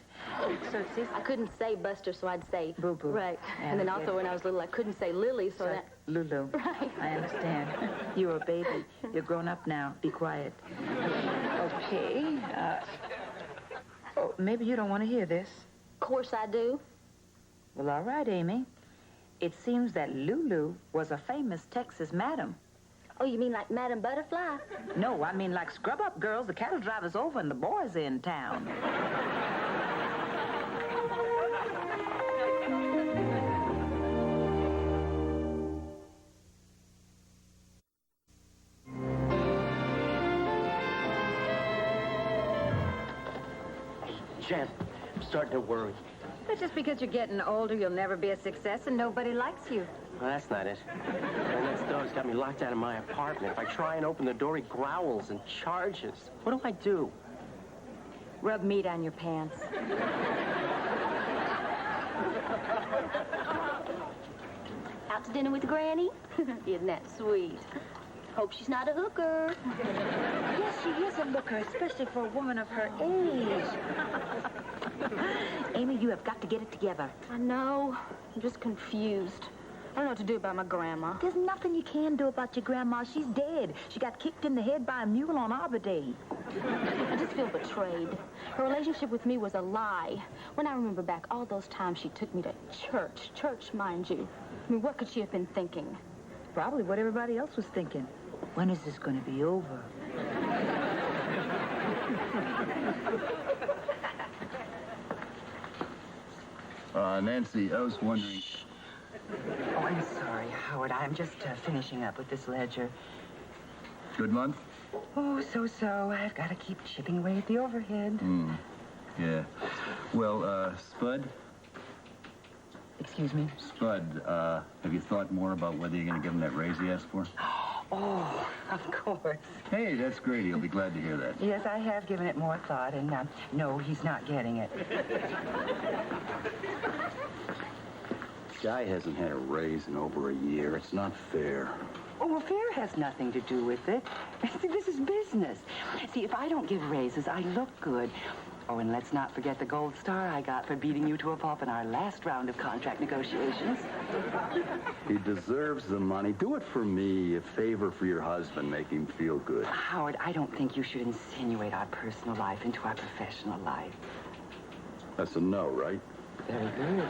So, see, I couldn't say Buster, so I'd say... Boo-Boo. Right. Yeah, And then also when I was little, I couldn't say Lily, so that... Lulu. Right. I understand. You're a baby. You're grown up now. Be quiet. Okay. Oh, maybe you don't want to hear this. Of course I do. Well, all right, Amy. It seems that Lulu was a famous Texas madam. Oh, you mean like Madam Butterfly? No, I mean like scrub up girls, the cattle driver's over and the boys in town. Jen, I'm starting to worry. That's just because you're getting older, you'll never be a success and nobody likes you. Well, that's not it. And that dog's got me locked out of my apartment. If I try and open the door, he growls and charges. What do I do? Rub meat on your pants. Out to dinner with Granny? Isn't that sweet? Hope she's not a hooker. Yes, she is a looker, especially for a woman of her age. Amy, you have got to get it together. I know. I'm just confused. I don't know what to do about my grandma. There's nothing you can do about your grandma. She's dead. She got kicked in the head by a mule on Arbor Day. I just feel betrayed. Her relationship with me was a lie. When I remember back all those times she took me to church, mind you. I mean, what could she have been thinking? Probably what everybody else was thinking. When is this going to be over? Nancy, I was wondering... Oh, I'm sorry, Howard. I'm just finishing up with this ledger. Good month? Oh, so-so. I've got to keep chipping away at the overhead. Yeah. Well, Spud? Excuse me? Spud, have you thought more about whether you're going to give him that raise he asked for? Oh, of course. Hey, that's great. He'll be glad to hear that. Yes, I have given it more thought, and no, he's not getting it. Guy hasn't had a raise in over a year. It's not fair. Oh, well, fair has nothing to do with it. See, this is business. See, if I don't give raises, I look good. Oh, and let's not forget the gold star I got for beating you to a pulp in our last round of contract negotiations. He deserves the money. Do it for me, a favor for your husband. Make him feel good. Howard, I don't think you should insinuate our personal life into our professional life. That's a no, right? Very good.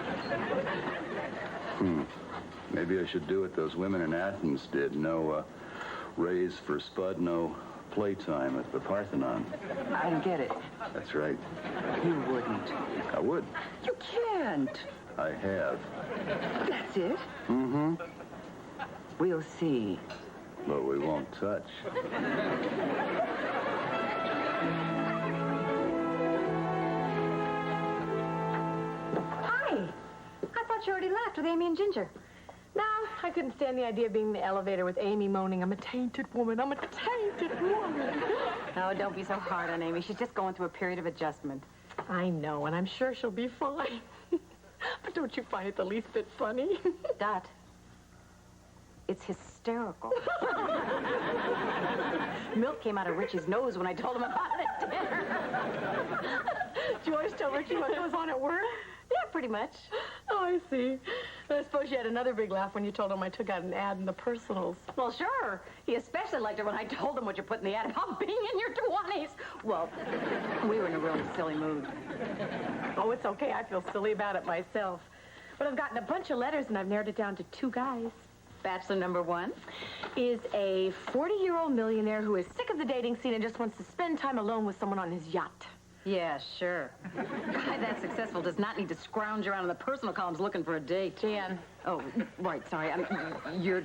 Maybe I should do what those women in Athens did. No raise for Spud, no playtime at the Parthenon. I don't get it. That's right. You wouldn't. I would. You can't. I have. That's it? Mm-hmm. We'll see. But we won't touch. Hi. I thought you already left with Amy and Ginger. No, I couldn't stand the idea of being in the elevator with Amy moaning, I'm a tainted woman, I'm a tainted woman. No, don't be so hard on Amy. She's just going through a period of adjustment. I know, and I'm sure she'll be fine. But don't you find it the least bit funny? Dot, it's hysterical. Milk came out of Richie's nose when I told him about it at dinner. Do you always tell Richie what goes on at work? Yeah, pretty much. Oh, I see. I suppose you had another big laugh when you told him I took out an ad in the personals. Well, sure. He especially liked it when I told him what you put in the ad about being in your 20s. Well, we were in a really silly mood. Oh, it's okay. I feel silly about it myself. But I've gotten a bunch of letters, and I've narrowed it down to 2 guys. Bachelor number 1 is a 40-year-old millionaire who is sick of the dating scene and just wants to spend time alone with someone on his yacht. Yeah, sure. A guy that successful does not need to scrounge around in the personal columns looking for a date. Jan. Oh, right, sorry. You're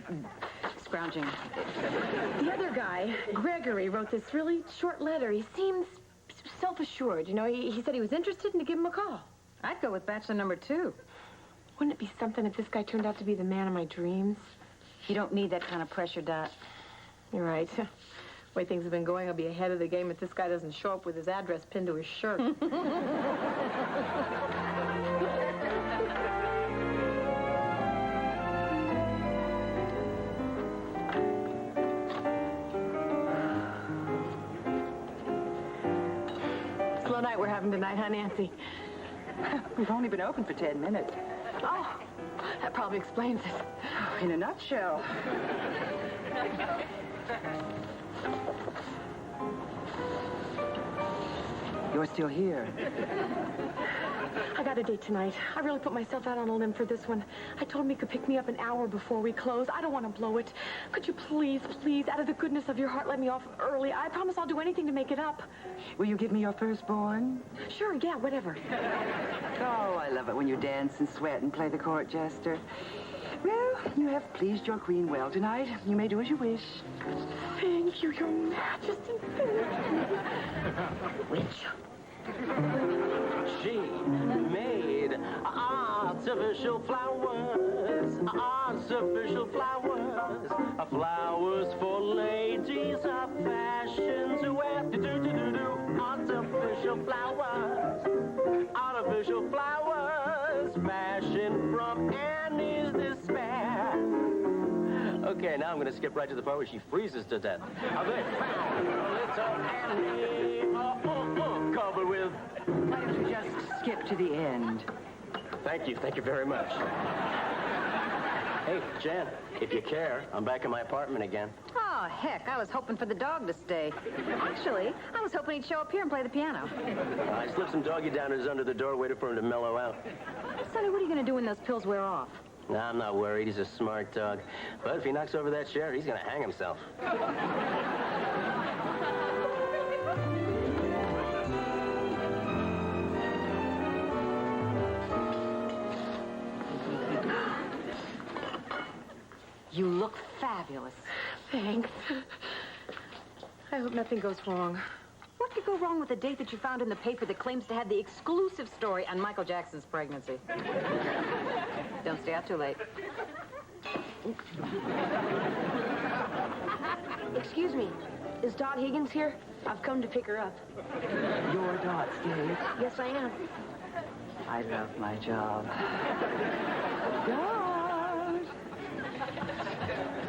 scrounging. The other guy, Gregory, wrote this really short letter. He seems self-assured. You know, he said he was interested and to give him a call. I'd go with bachelor number 2. Wouldn't it be something if this guy turned out to be the man of my dreams? You don't need that kind of pressure, Dot. You're right. The way things have been going, I'll be ahead of the game if this guy doesn't show up with his address pinned to his shirt. Slow night we're having tonight, huh, Nancy? We've only been open for 10 minutes. Oh, that probably explains it. In a nutshell. You're still here. I got a date tonight. I really put myself out on a limb for this one. I told him he could pick me up an hour before we close. I don't want to blow it. Could you please, out of the goodness of your heart, let me off early? I promise I'll do anything to make it up. Will you give me your firstborn? Sure, yeah, whatever. Oh, I love it when you dance and sweat and play the court jester. Well, you have pleased your queen well tonight. You may do as you wish. Thank you, Your Majesty. Witch. She made artificial flowers, flowers for ladies of fashion to wear. Artificial flowers, smashing from Annie's despair. Okay, now I'm going to skip right to the part where she freezes to death. They found little Annie, covered with... Why don't you just skip to the end? Thank you very much. Hey, Jan, if you care, I'm back in my apartment again. Oh, heck, I was hoping for the dog to stay. Actually, I was hoping he'd show up here and play the piano. I slipped some doggy downers under the door, waited for him to mellow out. Sonny, what are you going to do when those pills wear off? Nah, I'm not worried. He's a smart dog. But if he knocks over that chair, he's going to hang himself. You look fabulous. Thanks. I hope nothing goes wrong. What could go wrong with a date that you found in the paper that claims to have the exclusive story on Michael Jackson's pregnancy? Don't stay out too late. Excuse me, is Dot Higgins here? I've come to pick her up. Your Dot, Dave. Yes, I am. I love my job.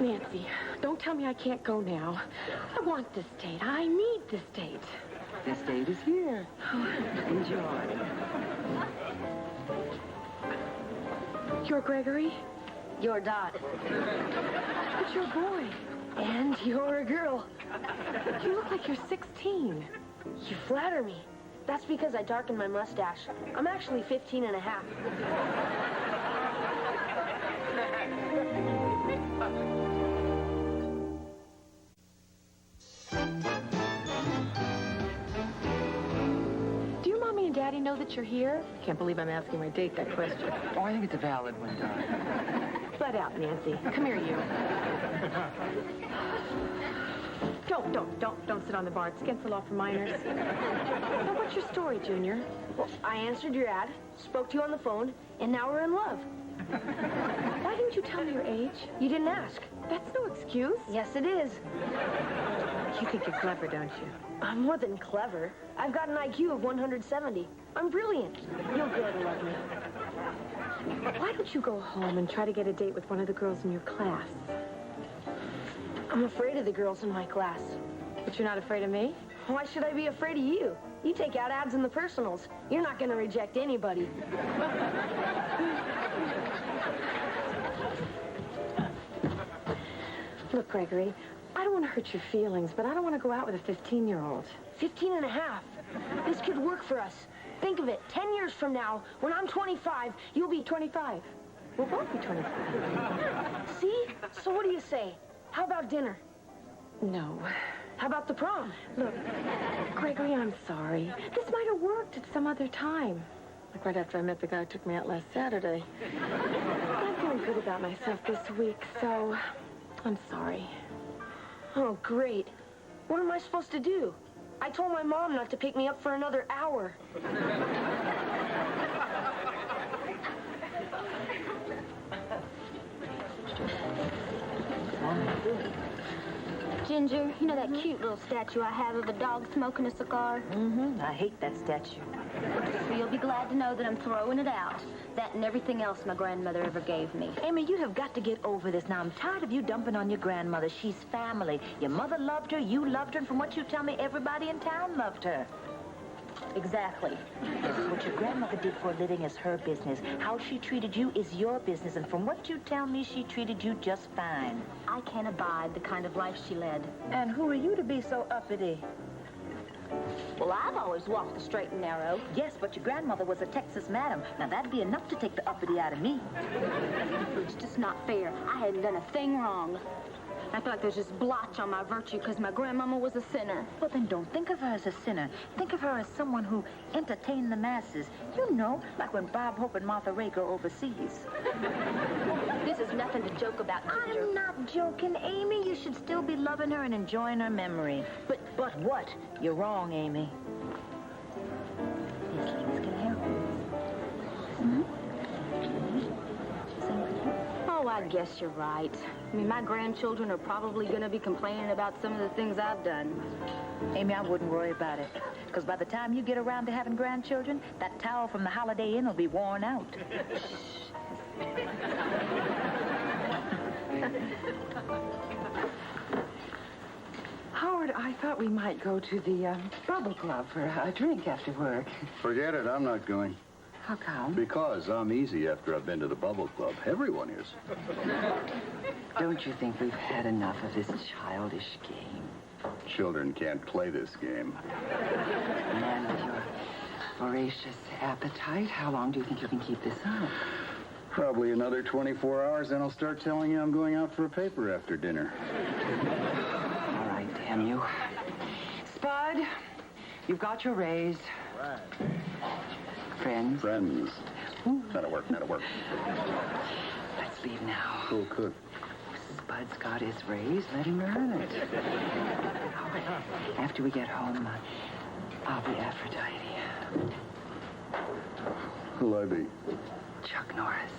Nancy, don't tell me I can't go now. I want this date. I need this date. This date is here. Enjoy. You're Gregory? You're Dot. But you're a boy. And you're a girl. You look like you're 16. You flatter me. That's because I darkened my mustache. I'm actually 15 and a half. Do your mommy and daddy know that you're here? Can't believe I'm asking my date that question. Oh, I think it's a valid one, Dot. Let out, Nancy. Come here, you. Don't sit on the bar. It's against the law for minors. Now, what's your story, Junior? Well, I answered your ad, spoke to you on the phone, and now we're in love. Why didn't you tell me your age? You didn't ask. That's no excuse. Yes, it is. You think you're clever, don't you? I'm more than clever. I've got an IQ of 170. I'm brilliant. You'll grow to love me. Why don't you go home and try to get a date with one of the girls in your class? I'm afraid of the girls in my class. But you're not afraid of me? Why should I be afraid of you? You take out ads in the personals. You're not going to reject anybody. Look, Gregory, I don't want to hurt your feelings, but I don't want to go out with a 15-year-old. 15 and a half. This could work for us. Think of it. 10 years from now, when I'm 25, you'll be 25. We'll both be 25. See? So what do you say? How about dinner? No. How about the prom? Look, Gregory, I'm sorry. This might have worked at some other time. Like right after I met the guy who took me out last Saturday. I'm not feeling good about myself this week, so I'm sorry. Oh, great. What am I supposed to do? I told my mom not to pick me up for another hour. Ginger, you know that cute little statue I have of a dog smoking a cigar? Mm-hmm. I hate that statue. So you'll be glad to know that I'm throwing it out. That and everything else my grandmother ever gave me. Amy, you have got to get over this. Now, I'm tired of you dumping on your grandmother. She's family. Your mother loved her, you loved her, and from what you tell me, everybody in town loved her. Exactly. What your grandmother did for a living is her business. How she treated you is your business, and from what you tell me, she treated you just fine. I can't abide the kind of life she led. And who are you to be so uppity? Well, I've always walked the straight and narrow. Yes, but your grandmother was a Texas madam. Now, that'd be enough to take the uppity out of me. It's just not fair. I hadn't done a thing wrong. I feel like there's this blotch on my virtue because my grandmama was a sinner. Well, then don't think of her as a sinner. Think of her as someone who entertained the masses. You know, like when Bob Hope and Martha Ray go overseas. This is nothing to joke about, Ginger. I'm not joking, Amy. You should still be loving her and enjoying her memory. But what? You're wrong, Amy. These ladies can help. Oh, I guess you're right. I mean, my grandchildren are probably going to be complaining about some of the things I've done. Amy, I wouldn't worry about it. Because by the time you get around to having grandchildren, that towel from the Holiday Inn will be worn out. Howard, I thought we might go to the Bubble Club for a drink after work. Forget it. I'm not going. How come? Because I'm easy after I've been to the Bubble Club. Everyone is. Don't you think we've had enough of this childish game? Children can't play this game. Man, with your voracious appetite, how long do you think you can keep this up? Probably another 24 hours, then I'll start telling you I'm going out for a paper after dinner. All right, damn you. Spud, you've got your raise. Right. Friends? Friends. That'll work. Let's leave now. Cool, good. Spud's got his raise. Let him earn it. After we get home, I'll be Aphrodite. Who'll I be? Chuck Norris.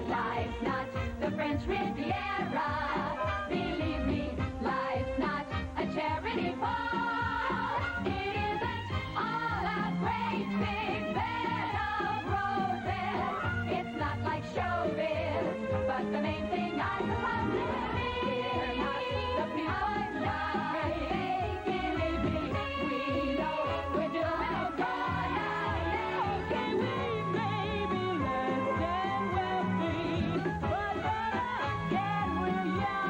Life's not the French Riviera. Believe me, life's not a charity ball. It isn't all a great big bed of roses. It's not like showbiz, but the main thing I suppose is we're not the people like believe me, we know we're doing okay. Okay, we may be less than wealthy, but then again we're young.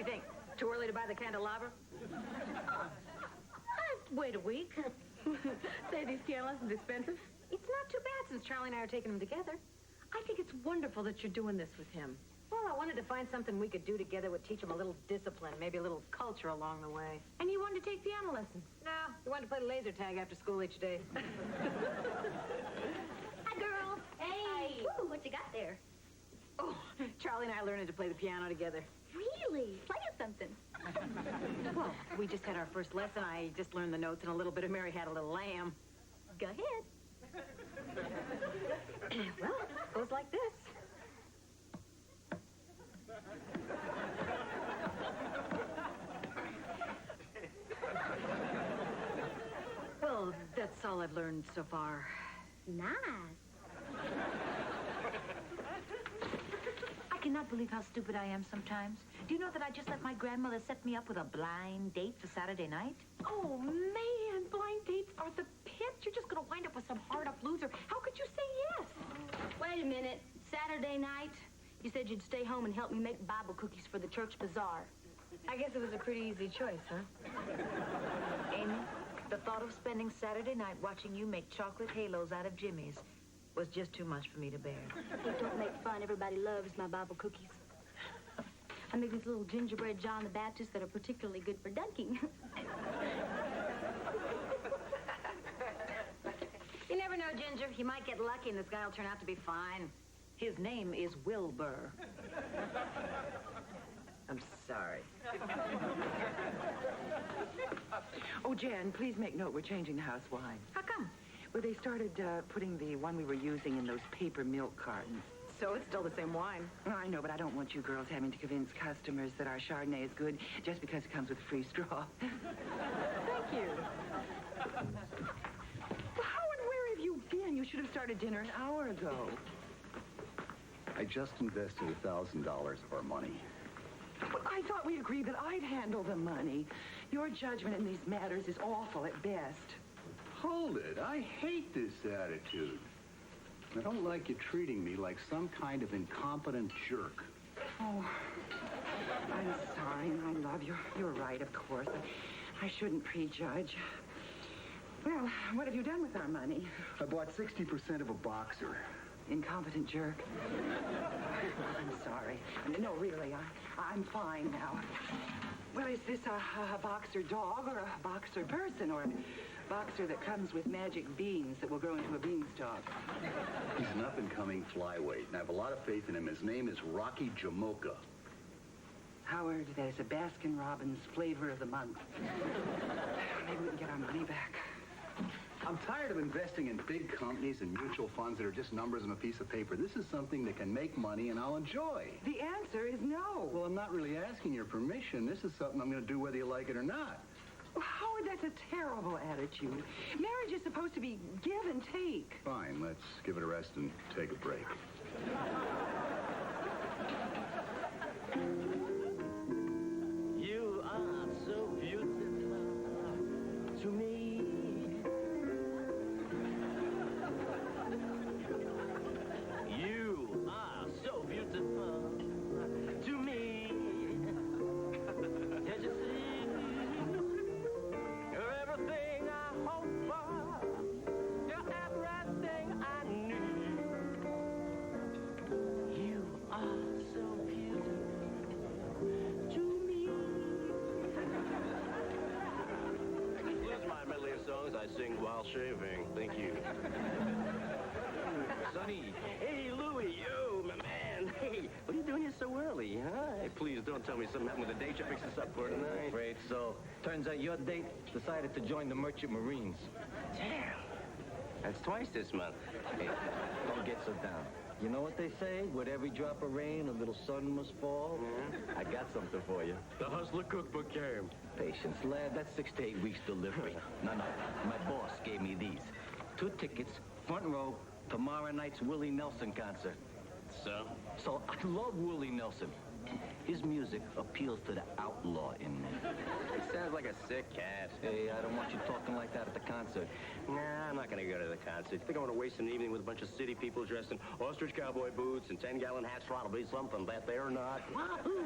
do you think? Too early to buy the candelabra? Wait a week. Say these piano lessons expensive? It's not too bad since Charlie and I are taking them together. I think it's wonderful that you're doing this with him. Well, I wanted to find something we could do together would teach him a little discipline, maybe a little culture along the way. And you wanted to take piano lessons? No, we wanted to play laser tag after school each day. Hi, girls. Hey. Woo, what you got there? Oh, Charlie and I learned to play the piano together. Really? Play us something. Well, we just had our first lesson. I just learned the notes and a little bit of Mary Had a Little Lamb. Go ahead. Well, it goes like this. Well, that's all I've learned so far. Nice. I cannot believe how stupid I am sometimes. Do you know that I just let my grandmother set me up with a blind date for Saturday night? Oh, man, blind dates are the pits. You're just going to wind up with some hard-up loser. How could you say yes? Wait a minute. Saturday night, you said you'd stay home and help me make Bible cookies for the church bazaar. I guess it was a pretty easy choice, huh? Amy, the thought of spending Saturday night watching you make chocolate halos out of Jimmy's was just too much for me to bear. But don't make fun. Everybody loves my Bible cookies. I make these little gingerbread John the Baptist that are particularly good for dunking. You never know, Ginger. You might get lucky and this guy will turn out to be fine. His name is Wilbur. I'm sorry. Oh, Jan, please make note we're changing the house wine. How come? Well, they started putting the one we were using in those paper milk cartons. So it's still the same wine. Oh, I know, but I don't want you girls having to convince customers that our Chardonnay is good just because it comes with a free straw. Thank you. Well, how and where have you been? You should have started dinner an hour ago. I just invested $1,000 of our money. But I thought we agreed that I'd handle the money. Your judgment in these matters is awful at best. Hold it. I hate this attitude. I don't like you treating me like some kind of incompetent jerk. Oh, I'm sorry. I love you. You're right, of course. I shouldn't prejudge. Well, what have you done with our money? I bought 60% of a boxer. Incompetent jerk. I'm sorry. No, really, I'm fine now. Well, is this a boxer dog or a boxer person or a boxer that comes with magic beans that will grow into a beanstalk? He's an up-and-coming flyweight, and I have a lot of faith in him. His name is Rocky Jamoka. Howard, that is a Baskin-Robbins flavor of the month. Maybe we can get our money back. I'm tired of investing in big companies and mutual funds that are just numbers on a piece of paper. This is something that can make money and I'll enjoy. The answer is no. Well, I'm not really asking your permission. This is something I'm going to do whether you like it or not. Well, Howard, that's a terrible attitude. Marriage is supposed to be give and take. Fine, let's give it a rest and take a break. You are so beautiful to me. You are so beautiful to me. Can't you see? You're everything I hope for. You're everything I need. You are so beautiful to me. These are my medley of songs I sing while shaving. Thank you. Sonny. Hey, Louie. Yo, my man. Hey, what are you doing here so early, huh? Hey, please don't tell me something happened with the date you fixed us up for tonight. Afraid so. Turns out your date decided to join the Merchant Marines. Damn. That's twice this month. Hey, Don't get so down. You know what they say? With every drop of rain, a little sun must fall. Yeah. I got something for you. The Hustler Cookbook came. Patience, lad. That's 6 to 8 weeks delivery. No. My boss gave me these. 2 tickets, front row, tomorrow night's Willie Nelson concert. So? So I love Willie Nelson. His music appeals to the outlaw in me. He sounds like a sick cat. Hey, I don't want you talking like that at the concert. Nah, I'm not going to go to the concert. You think I want to waste an evening with a bunch of city people dressed in ostrich cowboy boots and 10-gallon hats? Try to be something that they're not. Wahoo!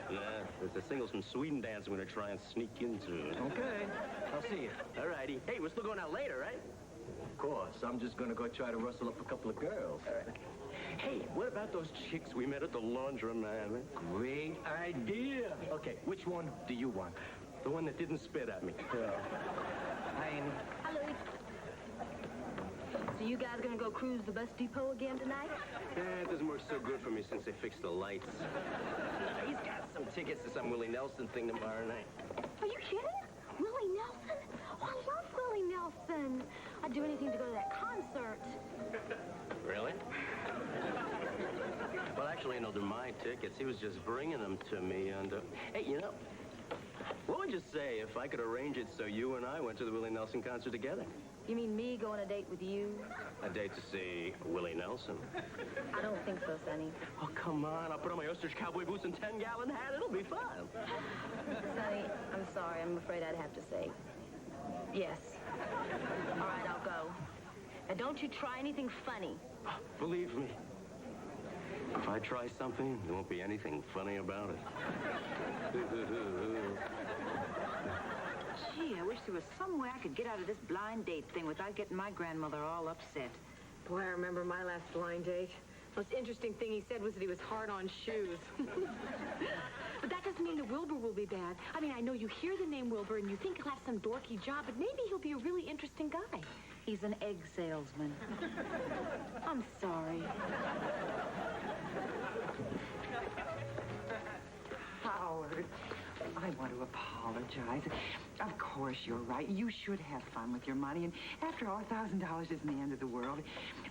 Nah, there's a single from Sweden dance I'm going to try and sneak into. Okay, I'll see you. All righty. Hey, we're still going out later, right? Of course, I'm just gonna go try to rustle up a couple of girls. All right. Hey, what about those chicks we met at the laundromat? Great idea. Okay, which one do you want? The one that didn't spit at me. Hi, Amy. Hi, Louie. So you guys gonna go cruise the bus depot again tonight? It doesn't work so good for me since they fixed the lights. He's got some tickets to some Willie Nelson thing tomorrow night. Are you kidding? Willie Nelson? Oh, I love Willie Nelson. I'd do anything to go to that concert. Really? Well, actually, no, they're my tickets. He was just bringing them to me, and, hey, you know, what would you say if I could arrange it so you and I went to the Willie Nelson concert together? You mean me go on a date with you? A date to see Willie Nelson. I don't think so, Sonny. Oh, come on. I'll put on my ostrich cowboy boots and 10-gallon hat. It'll be fun. Sonny, I'm sorry. I'm afraid I'd have to say yes. All right, I'll go. And don't you try anything funny. Believe me, if I try something, there won't be anything funny about it. Gee, I wish there was some way I could get out of this blind date thing without getting my grandmother all upset. Boy, I remember my last blind date. Most interesting thing he said was that he was hard on shoes. But that doesn't mean that Wilbur will be bad. I mean, I know you hear the name Wilbur and you think he'll have some dorky job, but maybe he'll be a really interesting guy. He's an egg salesman. I'm sorry. Howard, I want to apologize. Of course, you're right. You should have fun with your money. And after all, $1,000 isn't the end of the world.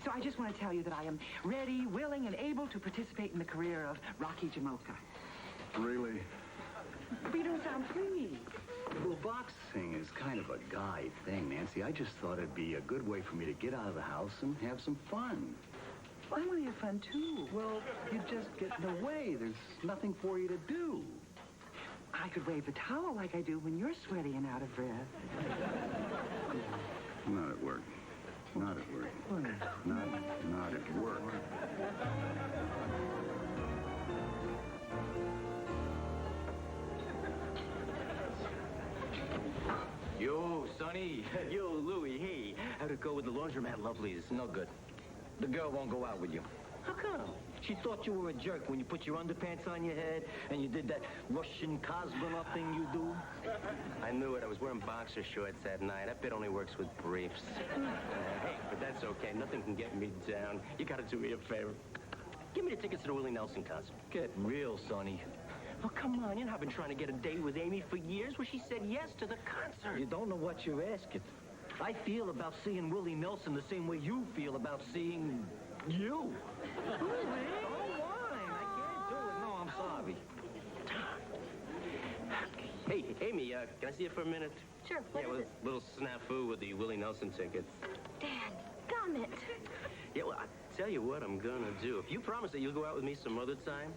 So I just want to tell you that I am ready, willing, and able to participate in the career of Rocky Jamoka. Really? But you don't sound pleased. Well, boxing is kind of a guy thing, Nancy. I just thought it'd be a good way for me to get out of the house and have some fun. Well, I want to have fun, too. Well, you just get in the way. There's nothing for you to do. I could wave a towel like I do when you're sweaty and out of breath. Not at work. Not at work. Not at work. Yo, Sonny. Yo, Louie, hey, how'd it go with the laundromat lovelies? No good. The girl won't go out with you. How come? She thought you were a jerk when you put your underpants on your head and you did that Russian Cosmonaut thing you do. I knew it. I was wearing boxer shorts that night. That bit only works with briefs. Hey, but that's okay. Nothing can get me down. You gotta do me a favor. Give me the tickets to the Willie Nelson concert. Get real, Sonny. Oh, come on. You know, I've been trying to get a date with Amy for years. Well, she said yes to the concert. You don't know what you're asking. I feel about seeing Willie Nelson the same way you feel about seeing you. Really? Oh, why? I can't do it. No, I'm sorry. Hey, Amy, can I see you for a minute? Sure, what is with it? a little snafu with the Willie Nelson tickets. Dad, gum it. Yeah, well, I tell you what I'm gonna do. If you promise that you'll go out with me some other time,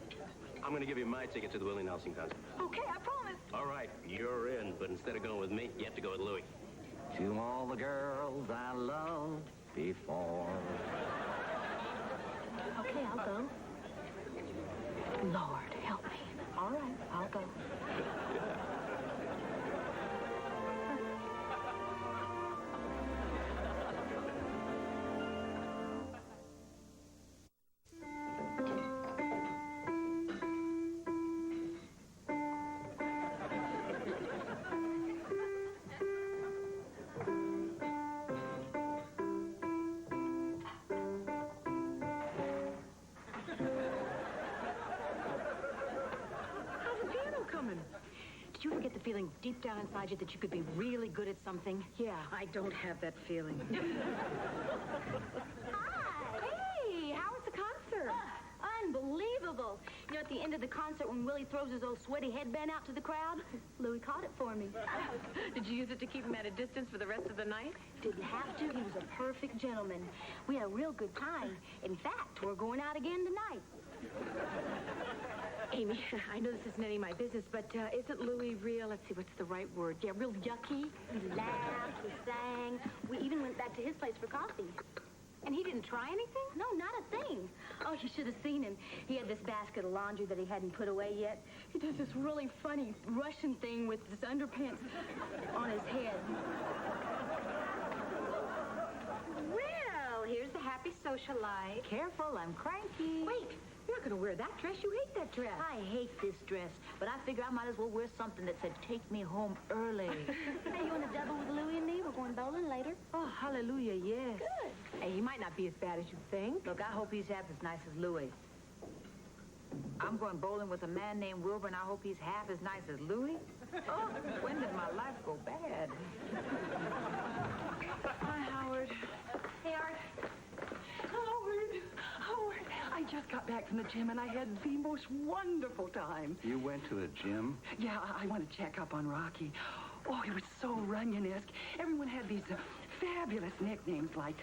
I'm gonna give you my ticket to the Willie Nelson concert. Okay, I promise. All right, you're in, but instead of going with me, you have to go with Louie. To all the girls I loved before. Okay, I'll go. Lord, help me. All right, I'll go. Did you ever get the feeling deep down inside you that you could be really good at something? Yeah, I don't have that feeling. Hey, how was the concert? Unbelievable. You know, at the end of the concert, when Willie throws his old sweaty headband out to the crowd, Louie caught it for me. Did you use it to keep him at a distance for the rest of the night? Didn't have to. He was a perfect gentleman. We had a real good time. In fact, we're going out again tonight. Amy, I know this isn't any of my business, but isn't Louis real, let's see, what's the right word? Yeah, real yucky? We laughed, we sang. We even went back to his place for coffee. And he didn't try anything? No, not a thing. Oh, you should have seen him. He had this basket of laundry that he hadn't put away yet. He does this really funny Russian thing with his underpants on his head. Well, here's the happy socialite. Careful, I'm cranky. Wait, you're not going to wear that dress. You hate that dress. I hate this dress, but I figure I might as well wear something that said, take me home early. Hey, you want to double with Louie and me? We're going bowling later. Oh, hallelujah, yes. Good. Hey, he might not be as bad as you think. Look, I hope he's half as nice as Louis. I'm going bowling with a man named Wilbur, and I hope he's half as nice as Louis. Oh, when did my life go bad? Hi, Howard. Hey, Art. Howard, I just got back from the gym and I had the most wonderful time. You went to the gym? Yeah, I want to check up on Rocky. Oh, he was so Runyon-esque. Everyone had these fabulous nicknames like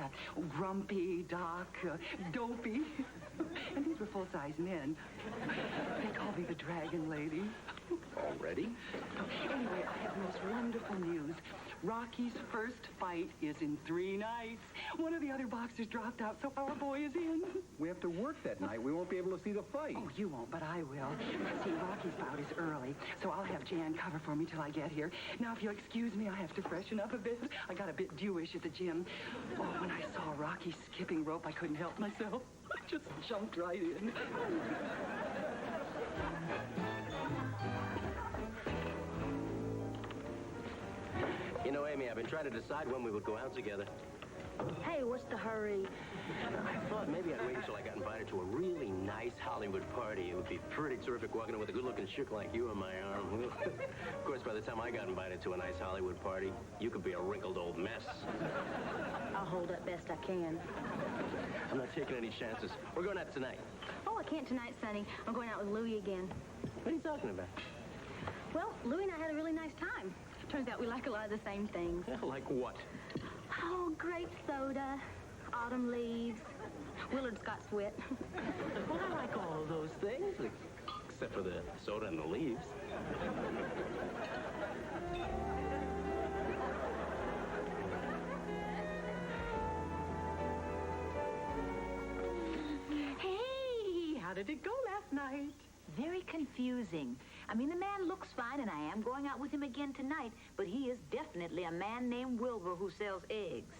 Grumpy, Doc, Dopey. And these were full-size men. They called me the Dragon Lady. Already? Anyway, I have the most wonderful news. Rocky's first fight is in 3 nights. One of the other boxers dropped out, so our boy is in. We have to work that night. We won't be able to see the fight. Oh, you won't, but I will. See, Rocky's bout is early, so I'll have Jan cover for me till I get here. Now, if you'll excuse me, I have to freshen up a bit. I got a bit dewish at the gym. Oh, when I saw Rocky skipping rope, I couldn't help myself. I just jumped right in. You know, Amy, I've been trying to decide when we would go out together. Hey, what's the hurry? I thought maybe I'd wait until I got invited to a really nice Hollywood party. It would be pretty terrific walking in with a good-looking chick like you on my arm. Of course, by the time I got invited to a nice Hollywood party, you could be a wrinkled old mess. I'll hold up best I can. I'm not taking any chances. We're going out tonight. Oh, I can't tonight, Sonny. I'm going out with Louie again. What are you talking about? Well, Louie and I had a really nice time. Turns out we like a lot of the same things. Like what? Oh, grape soda, autumn leaves, Willard Scott Sweat. Well, I like all of those things, except for the soda and the leaves. Hey, how did it go last night? Very confusing. I mean, the man looks fine, and I am going out with him again tonight, but he is definitely a man named Wilbur who sells eggs.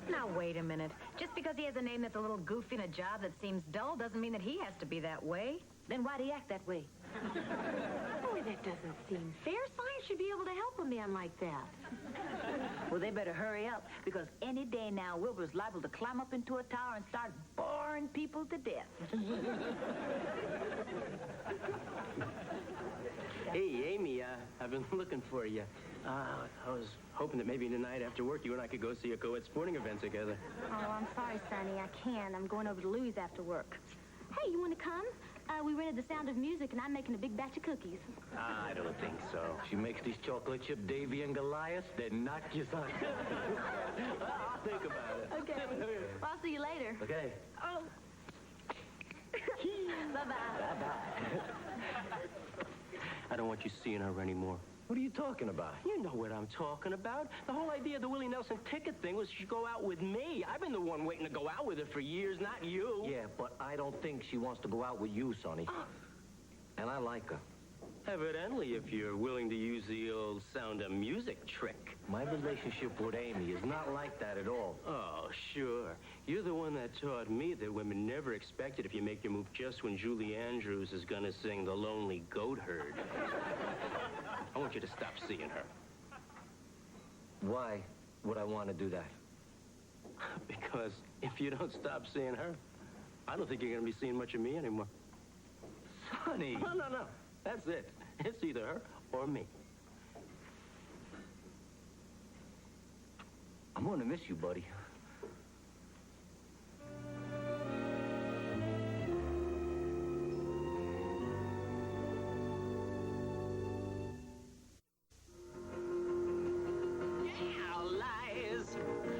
Now, wait a minute. Just because he has a name that's a little goofy and a job that seems dull doesn't mean that he has to be that way. Then why'd he act that way? Boy, that doesn't seem fair. Science should be able to help a man like that. Well, they better hurry up, because any day now, Wilbur's liable to climb up into a tower and start boring people to death. Hey, Amy, I've been looking for you. I was hoping that maybe tonight after work you and I could go see a co-ed sporting event together. Oh, I'm sorry, Sonny. I can't. I'm going over to Louie's after work. Hey, you want to come? We rented The Sound of Music, and I'm making a big batch of cookies. I don't think so. She makes these chocolate chip Davy and Goliath, they knock you son. I'll think about it. Okay. Well, I'll see you later. Okay. Oh. Bye-bye. I don't want you seeing her anymore. What are you talking about? You know what I'm talking about. The whole idea of the Willie Nelson ticket thing was she'd go out with me. I've been the one waiting to go out with her for years, not you. Yeah, but I don't think she wants to go out with you, Sonny. And I like her. Evidently, if you're willing to use the old Sound of Music trick. My relationship with Amy is not like that at all. Oh, sure. You're the one that taught me that women never expect it if you make your move just when Julie Andrews is gonna sing The Lonely Goat Herd. I want you to stop seeing her. Why would I want to do that? Because if you don't stop seeing her, I don't think you're gonna be seeing much of me anymore. Sonny! No. That's it. It's either her or me. I'm going to miss you, buddy.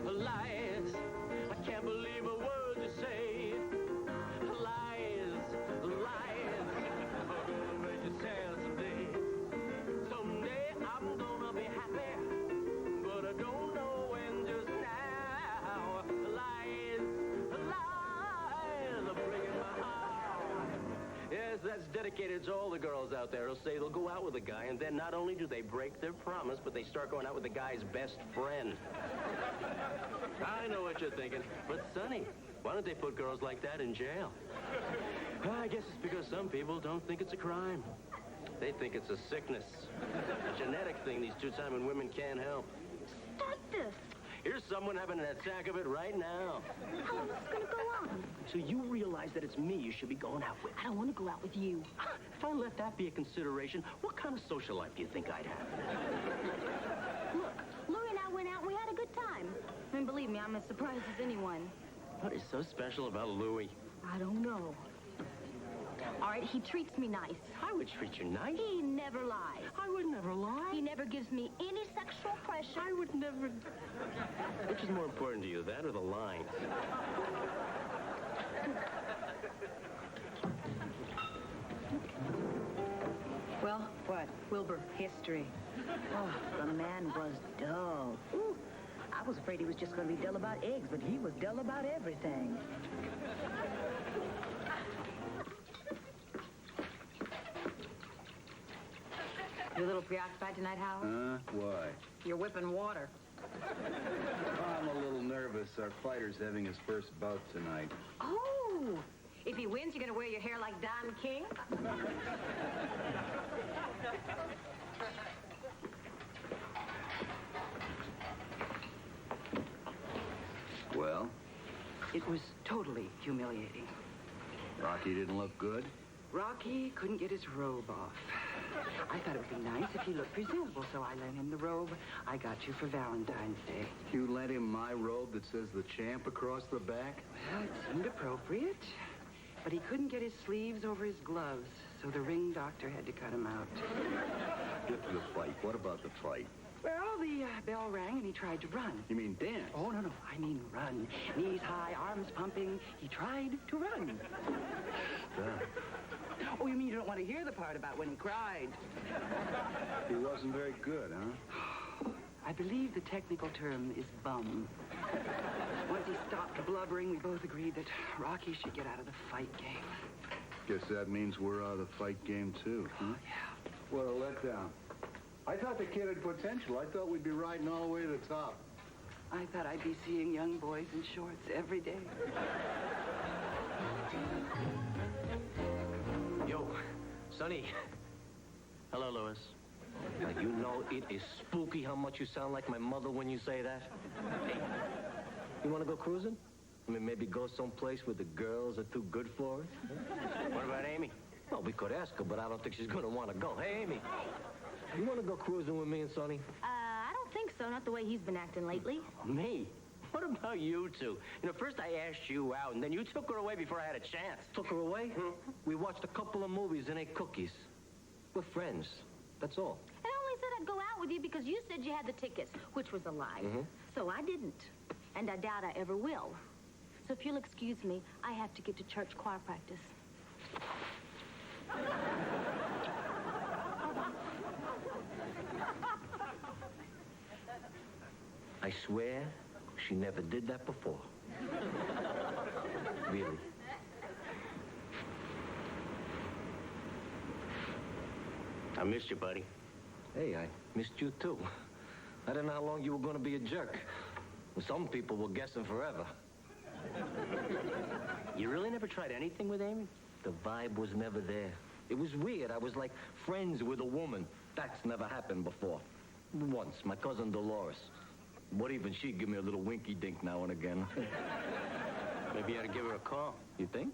Lies. I can't believe a word you say. Lies. dedicated to all the girls out there who'll say they'll go out with a guy, and then not only do they break their promise, but they start going out with the guy's best friend. I know what you're thinking, but Sonny, why don't they put girls like that in jail? I guess it's because some people don't think it's a crime. They think it's a sickness, a genetic thing these two-timing women can't help. Stop this. Here's someone having an attack of it right now. How long is this going to go on? So you realize that it's me you should be going out with. I don't want to go out with you. If I let that be a consideration, what kind of social life do you think I'd have? Look, Louie and I went out and we had a good time. And believe me, I'm as surprised as anyone. What is so special about Louie? I don't know. All right, he treats me nice. I would treat you nice. He never lies. I would never lie. He never gives me any sexual pressure. I would never... Which is more important to you, that or the lines? Well, what? Wilbur, history. Oh, the man was dull. Ooh, I was afraid he was just going to be dull about eggs, but he was dull about everything. You a little preoccupied tonight, Howard? Why? You're whipping water. I'm a little nervous. Our fighter's having his first bout tonight. Oh! If he wins, you're going to wear your hair like Don King? Well? It was totally humiliating. Rocky didn't look good? Rocky couldn't get his robe off. I thought it would be nice if he looked presentable, so I lent him the robe I got you for Valentine's Day. You lent him my robe that says the champ across the back? Well, it seemed appropriate, but he couldn't get his sleeves over his gloves, so the ring doctor had to cut him out. Get to the fight. What about the fight? Well, the bell rang and he tried to run. You mean dance? Oh, no, I mean run. Knees high, arms pumping. He tried to run. Oh, you mean you don't want to hear the part about when he cried? He wasn't very good, huh? I believe the technical term is bum. Once he stopped blubbering, we both agreed that Rocky should get out of the fight game. Guess that means we're out of the fight game, too, huh? Oh, yeah. What a letdown. I thought the kid had potential. I thought we'd be riding all the way to the top. I thought I'd be seeing young boys in shorts every day. Yo, Sonny. Hello, Louis. Now, you know it is spooky how much you sound like my mother when you say that. Hey, you want to go cruising? I mean, maybe go someplace where the girls are too good for it? What about Amy? Well, we could ask her, but I don't think she's going to want to go. Hey, Amy. You want to go cruising with me and Sonny? I don't think so. Not the way he's been acting lately. Me? What about you two? You know, first I asked you out, and then you took her away before I had a chance. Took her away? We watched a couple of movies and ate cookies. We're friends. That's all. I only said I'd go out with you because you said you had the tickets, which was a lie. So I didn't. And I doubt I ever will. So if you'll excuse me, I have to get to church choir practice. I swear she never did that before. Really. I missed you, buddy. Hey, I missed you, too. I didn't know how long you were going to be a jerk. Well, some people were guessing forever. You really never tried anything with Amy? The vibe was never there. It was weird. I was like friends with a woman. That's never happened before. Once, my cousin Dolores. What even she'd give me a little winky dink now and again. Maybe you ought to give her a call. You think?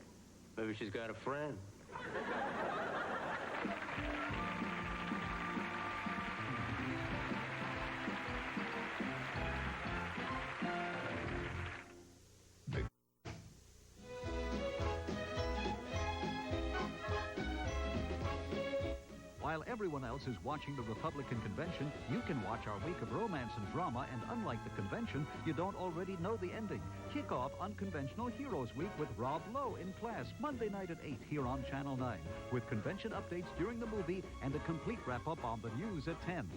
Maybe she's got a friend. While everyone else is watching the Republican convention, you can watch our week of romance and drama, and unlike the convention, you don't already know the ending. Kick off Unconventional Heroes Week with Rob Lowe in class, Monday night at 8 here on Channel 9, with convention updates during the movie and a complete wrap-up on the news at 10.